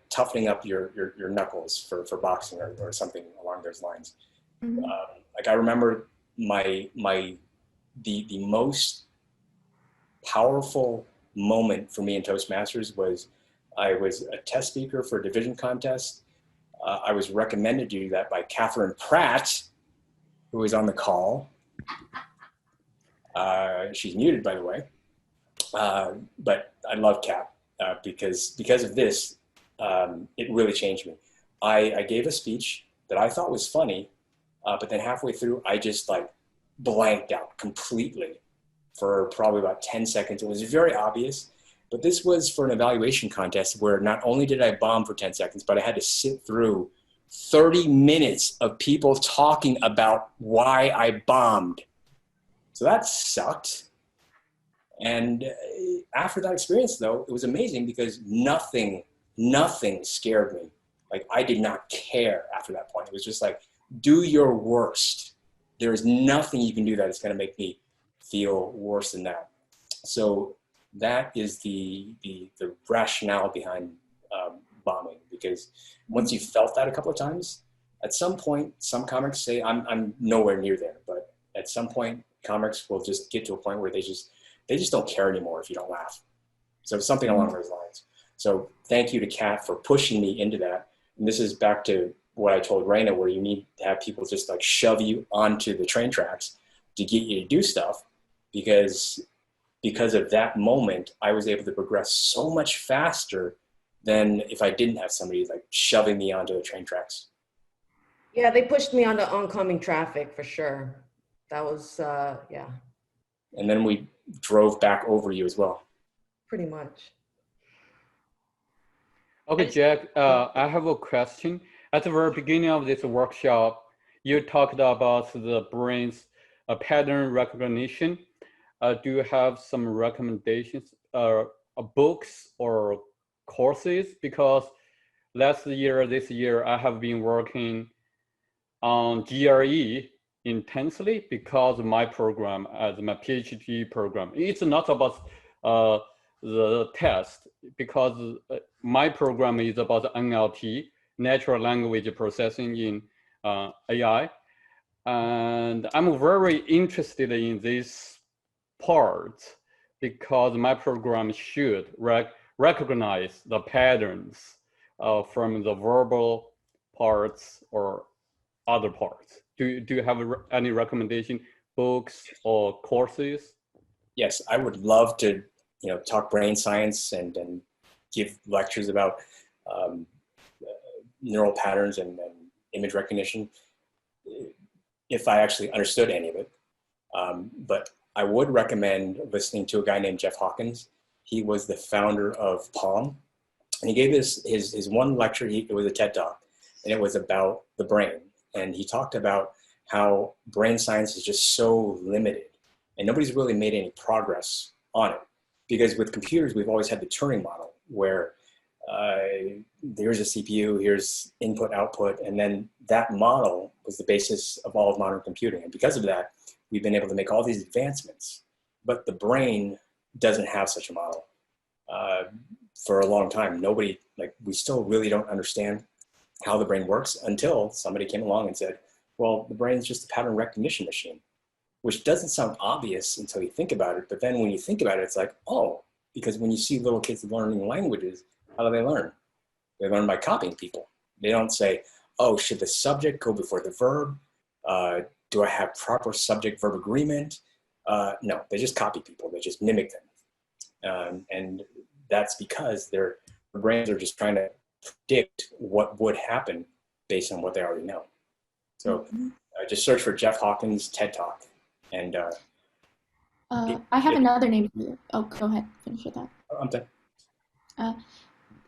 toughening up your knuckles for boxing or something along those lines. Mm-hmm. Like I remember the most powerful moment for me in Toastmasters was I was a test speaker for a division contest. I was recommended to do that by Catherine Pratt, who was on the call. She's muted, by the way. But I love Kat because of this, it really changed me. I gave a speech that I thought was funny, but then halfway through, I just like blanked out completely for probably about 10 seconds. It was very obvious, but this was for an evaluation contest where not only did I bomb for 10 seconds, but I had to sit through 30 minutes of people talking about why I bombed. So that sucked. And after that experience, though, it was amazing because nothing scared me. Like, I did not care after that point. It was just like, do your worst. There is nothing you can do that is going to make me feel worse than that. So that is the rationale behind bombing, because once you've felt that a couple of times, at some point, some comics say, I'm nowhere near there, but at some point, comics will just get to a point where they just don't care anymore if you don't laugh. So something along those lines. So thank you to Kat for pushing me into that. And this is back to what I told Raina, where you need to have people just like shove you onto the train tracks to get you to do stuff, because of that moment, I was able to progress so much faster than if I didn't have somebody like shoving me onto the train tracks. Yeah, they pushed me onto oncoming traffic for sure. That was, yeah. And then we drove back over you as well. Pretty much. Okay, Jack, I have a question. At the very beginning of this workshop, you talked about the brain's pattern recognition. Do you have some recommendations, books or courses? Because this year, I have been working on GRE intensely because of my program, as my PhD program. It's not about the test, because my program is about NLP, natural language processing in AI. And I'm very interested in this part because my program should recognize the patterns from the verbal parts or other parts. Do you have any recommendation, books or courses? Yes, I would love to, talk brain science and give lectures about neural patterns and image recognition if I actually understood any of it. But I would recommend listening to a guy named Jeff Hawkins. He was the founder of Palm. And he gave his one lecture, it was a TED Talk, and it was about the brain. And he talked about how brain science is just so limited and nobody's really made any progress on it. Because with computers, we've always had the Turing model where there's a CPU, here's input, output, and then that model was the basis of all of modern computing. And because of that, we've been able to make all these advancements, but the brain doesn't have such a model. For a long time, we still really don't understand how the brain works until somebody came along and said, well, the brain's just a pattern recognition machine, which doesn't sound obvious until you think about it. But then when you think about it, it's like, oh, because when you see little kids learning languages, how do they learn? They learn by copying people. They don't say, oh, should the subject go before the verb? Do I have proper subject-verb agreement? No, they just copy people. They just mimic them. And that's because their brains are just trying to predict what would happen based on what they already know. So just search for Jeff Hawkins TED Talk. And I have another name for you. Oh, go ahead. Finish with that. I'm done.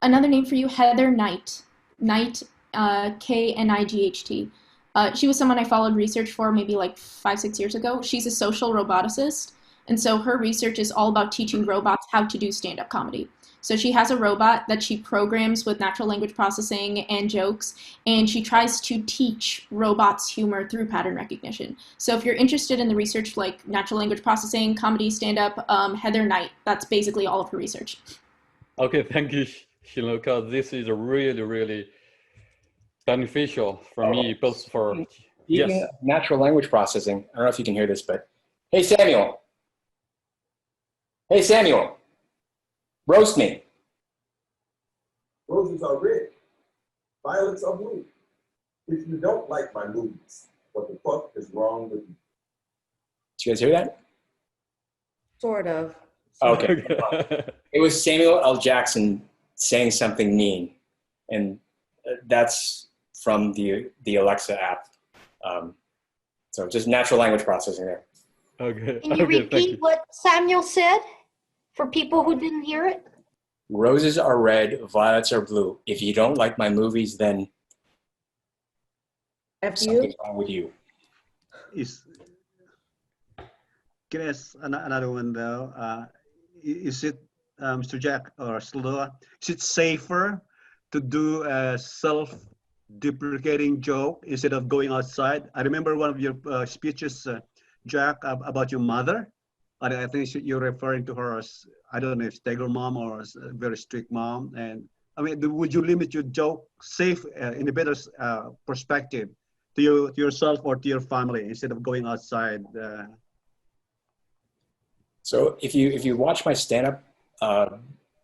Another name for you, Heather Knight. Knight, Knight. She was someone I followed research for maybe like 5-6 years ago. She's a social roboticist. And so her research is all about teaching robots how to do stand-up comedy. So she has a robot that she programs with natural language processing and jokes, and she tries to teach robots humor through pattern recognition. So if you're interested in the research like natural language processing, comedy, stand-up, Heather Knight, that's basically all of her research. Okay, thank you, Shiloka. This is really, really beneficial for me, both for, Speaking of natural language processing, I don't know if you can hear this, but hey, Samuel. Hey, Samuel. Roast me. Roses are red. Violets are blue. If you don't like my movies, what the fuck is wrong with you? Did you guys hear that? Sort of. Okay. It was Samuel L. Jackson saying something mean. And that's from the Alexa app. So just natural language processing there. Okay. Can you repeat what Samuel said for people who didn't hear it? Roses are red, violets are blue. If you don't like my movies, then something's wrong with you. Can I ask another one though? Is it, Mr. Jack or Sloa, is it safer to do a self-deprecating joke instead of going outside? I remember one of your speeches, Jack, about your mother. I think you're referring to her as, I don't know if stagger mom or as a very strict mom. And I mean, would you limit your joke safe in a better perspective to yourself or to your family instead of going outside? So if you watch my stand-up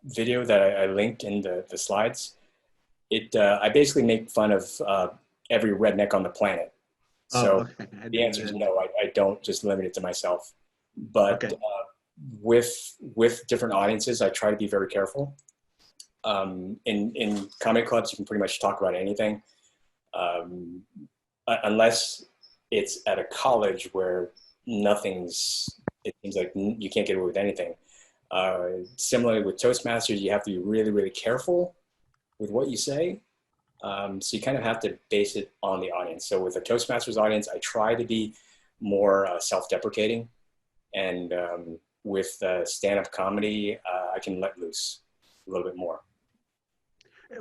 video that I linked in the slides, I basically make fun of every redneck on the planet. So the answer is no, I don't just limit it to myself. But with different audiences, I try to be very careful. In comedy clubs, you can pretty much talk about anything, unless it's at a college where it seems like you can't get away with anything. Similarly with Toastmasters, you have to be really, really careful with what you say. So you kind of have to base it on the audience. So with a Toastmasters audience, I try to be more self-deprecating. And with stand-up comedy, I can let loose a little bit more.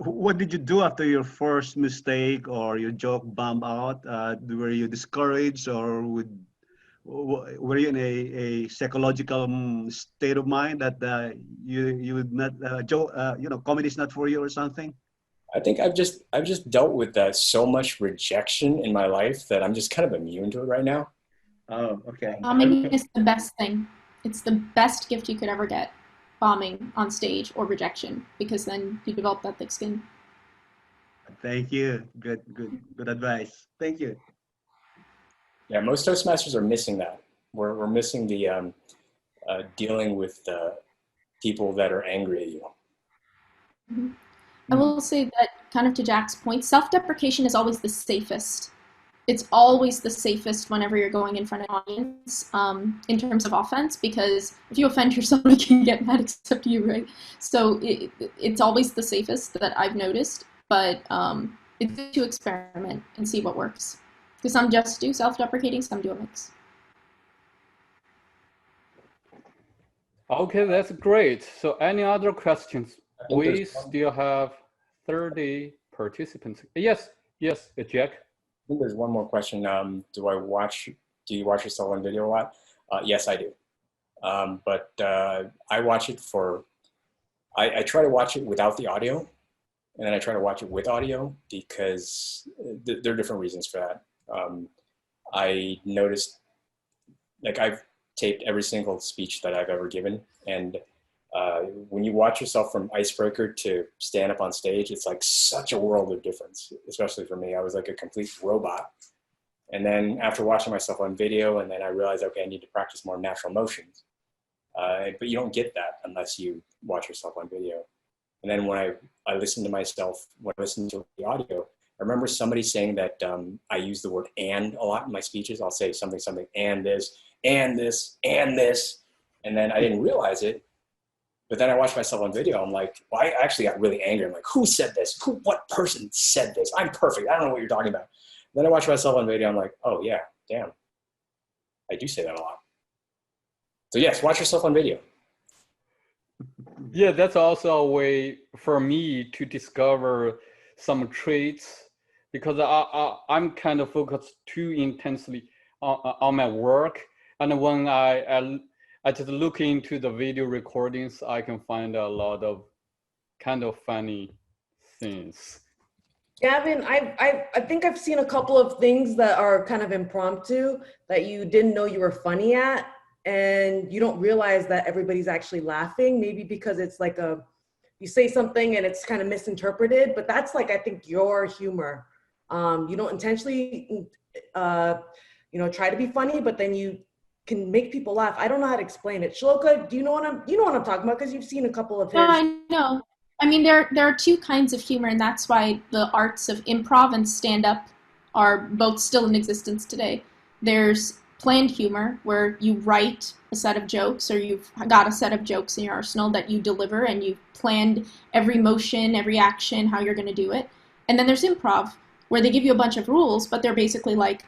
What did you do after your first mistake or your joke bombed out? Were you discouraged, or were you in a psychological state of mind that you would not comedy is not for you or something? I think I've just dealt with so much rejection in my life that I'm just kind of immune to it right now. Oh, okay. Bombing is the best thing. It's the best gift you could ever get. Bombing on stage or rejection, because then you develop that thick skin. Thank you. Good advice. Thank you. Yeah, most Toastmasters are missing that. We're missing the dealing with people that are angry at you. Mm-hmm. I will say that kind of to Jack's point, self-deprecation is always the safest. It's always the safest whenever you're going in front of an audience in terms of offense, because if you offend yourself, you can get mad except you, right? So it's always the safest that I've noticed, but it's good to experiment and see what works. Because some just do self-deprecating, some do a mix. Okay, that's great. So any other questions? We still have 30 participants. Yes, Jack. I think there's one more question. Do you watch yourself on video a lot? Yes, I do. But I watch it I try to watch it without the audio, and then I try to watch it with audio because there are different reasons for that. I noticed, like, I've taped every single speech that I've ever given, and when you watch yourself from icebreaker to stand up on stage, it's like such a world of difference, especially for me. I was like a complete robot. And then after watching myself on video, and then I realized, okay, I need to practice more natural motions. But you don't get that unless you watch yourself on video. And then when I listen to myself, when I listen to the audio, I remember somebody saying that I use the word "and" a lot in my speeches. I'll say something, and this, and this, and this. And then I didn't realize it. But then I watched myself on video. I'm like, well, I actually got really angry. I'm like, who said this? What person said this? I'm perfect. I don't know what you're talking about. Then I watched myself on video. I'm like, oh yeah, damn. I do say that a lot. So yes, watch yourself on video. Yeah, that's also a way for me to discover some traits, because I'm kind of focused too intensely on my work. And when I just look into the video recordings, I can find a lot of kind of funny things. Gavin, I think I've seen a couple of things that are kind of impromptu that you didn't know you were funny at, and you don't realize that everybody's actually laughing, maybe because it's like you say something and it's kind of misinterpreted, but that's like, I think, your humor. You don't intentionally, try to be funny, but then you can make people laugh. I don't know how to explain it. Shloka, do you know what I'm talking about? Because you've seen a couple of his. No, I know. I mean, there are two kinds of humor, and that's why the arts of improv and stand-up are both still in existence today. There's planned humor, where you write a set of jokes, or you've got a set of jokes in your arsenal that you deliver, and you've planned every motion, every action, how you're going to do it. And then there's improv, where they give you a bunch of rules, but they're basically like,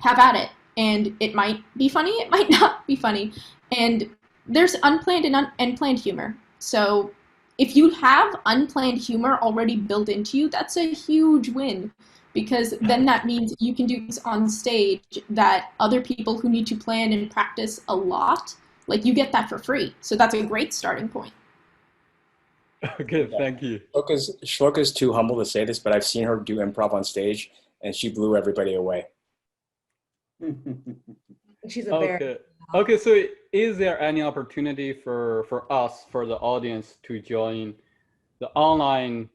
have at it. And it might be funny, it might not be funny. And there's unplanned and planned humor. So if you have unplanned humor already built into you, that's a huge win, because then that means you can do things on stage that other people who need to plan and practice a lot, like, you get that for free. So that's a great starting point. Okay, thank you. Shloka's too humble to say this, but I've seen her do improv on stage, and she blew everybody away. She's a bear. Okay, so is there any opportunity for us, for the audience, to join the online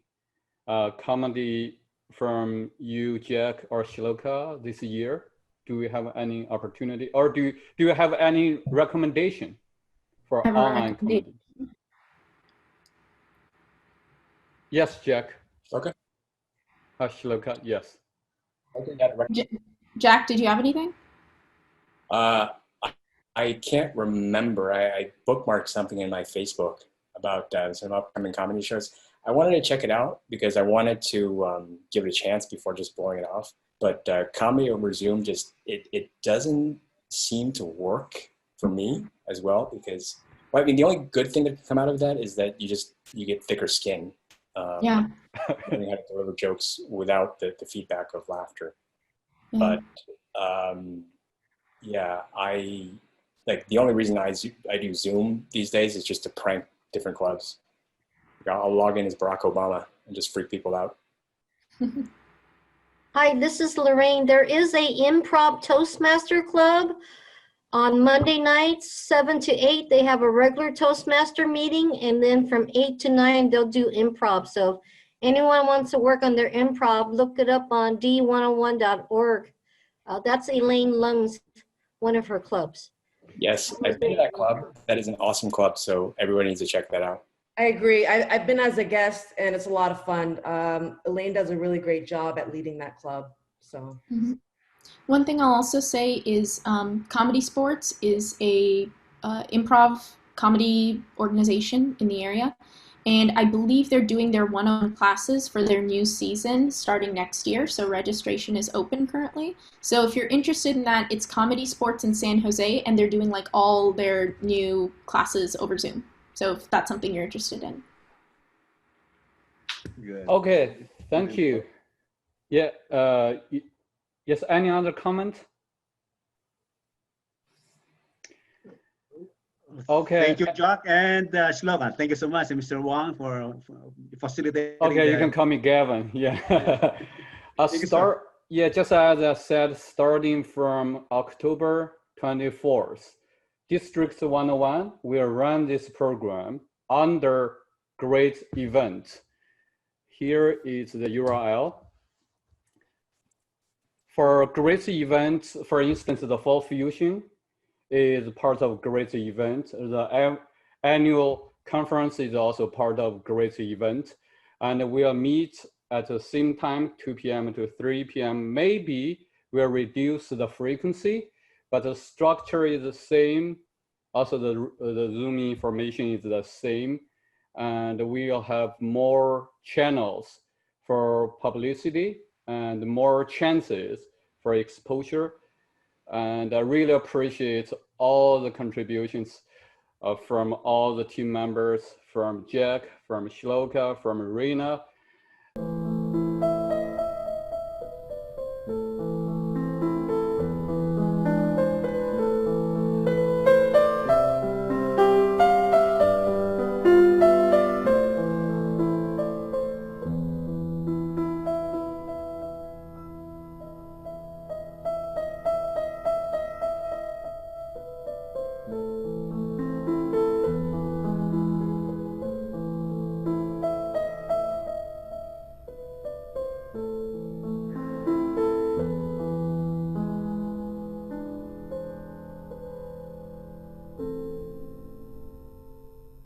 comedy from you, Jack, or Shloka this year? Do we have any opportunity, or do you have any recommendation for online comedy? Yes, Jack. Okay. Shloka, yes. Jack, did you have anything? I can't remember. I bookmarked something in my Facebook about some upcoming comedy shows. I wanted to check it out because I wanted to give it a chance before just blowing it off. But comedy over Zoom, it doesn't seem to work for me as well, because, well, I mean, the only good thing that can come out of that is that you get thicker skin. Yeah. Learning how to deliver jokes without the feedback of laughter. Yeah. But yeah, the only reason I do Zoom these days is just to prank different clubs. I'll log in as Barack Obama and just freak people out. Hi, this is Lorraine. There is a improv Toastmaster club on Monday nights, 7 to 8. They have a regular Toastmaster meeting, and then from 8 to 9, they'll do improv. So if anyone wants to work on their improv, look it up on d101.org. That's Elaine Lung's, one of her clubs. Yes, I've been to that club. That is an awesome club, so everyone needs to check that out. I agree. I've been as a guest and it's a lot of fun. Elaine does a really great job at leading that club. So. One thing I'll also say is Comedy Sports is a improv comedy organization in the area. And I believe they're doing their one-on-one classes for their new season starting next year. So registration is open currently. So if you're interested in that, it's Comedy Sports in San Jose, and they're doing like all their new classes over Zoom. So if that's something you're interested in. Good. Okay, thank you. Yeah, yes, any other comment? Okay. Thank you, Jack and Shloka. Thank you so much, Mr. Wang, for facilitating. Okay, you can call me Gavin. Yeah. Yeah, just as I said, starting from October 24th, District 101 will run this program under Great Event. Here is the URL. For Great Event, for instance, the Fall Fusion is part of Great Event. The annual conference is also part of Great Event. And we'll meet at the same time, 2 p.m. to 3 p.m. Maybe we'll reduce the frequency, but the structure is the same. Also, the Zoom information is the same. And we'll have more channels for publicity and more chances for exposure. And I really appreciate all the contributions from all the team members, from Jack, from Shloka, from Rena,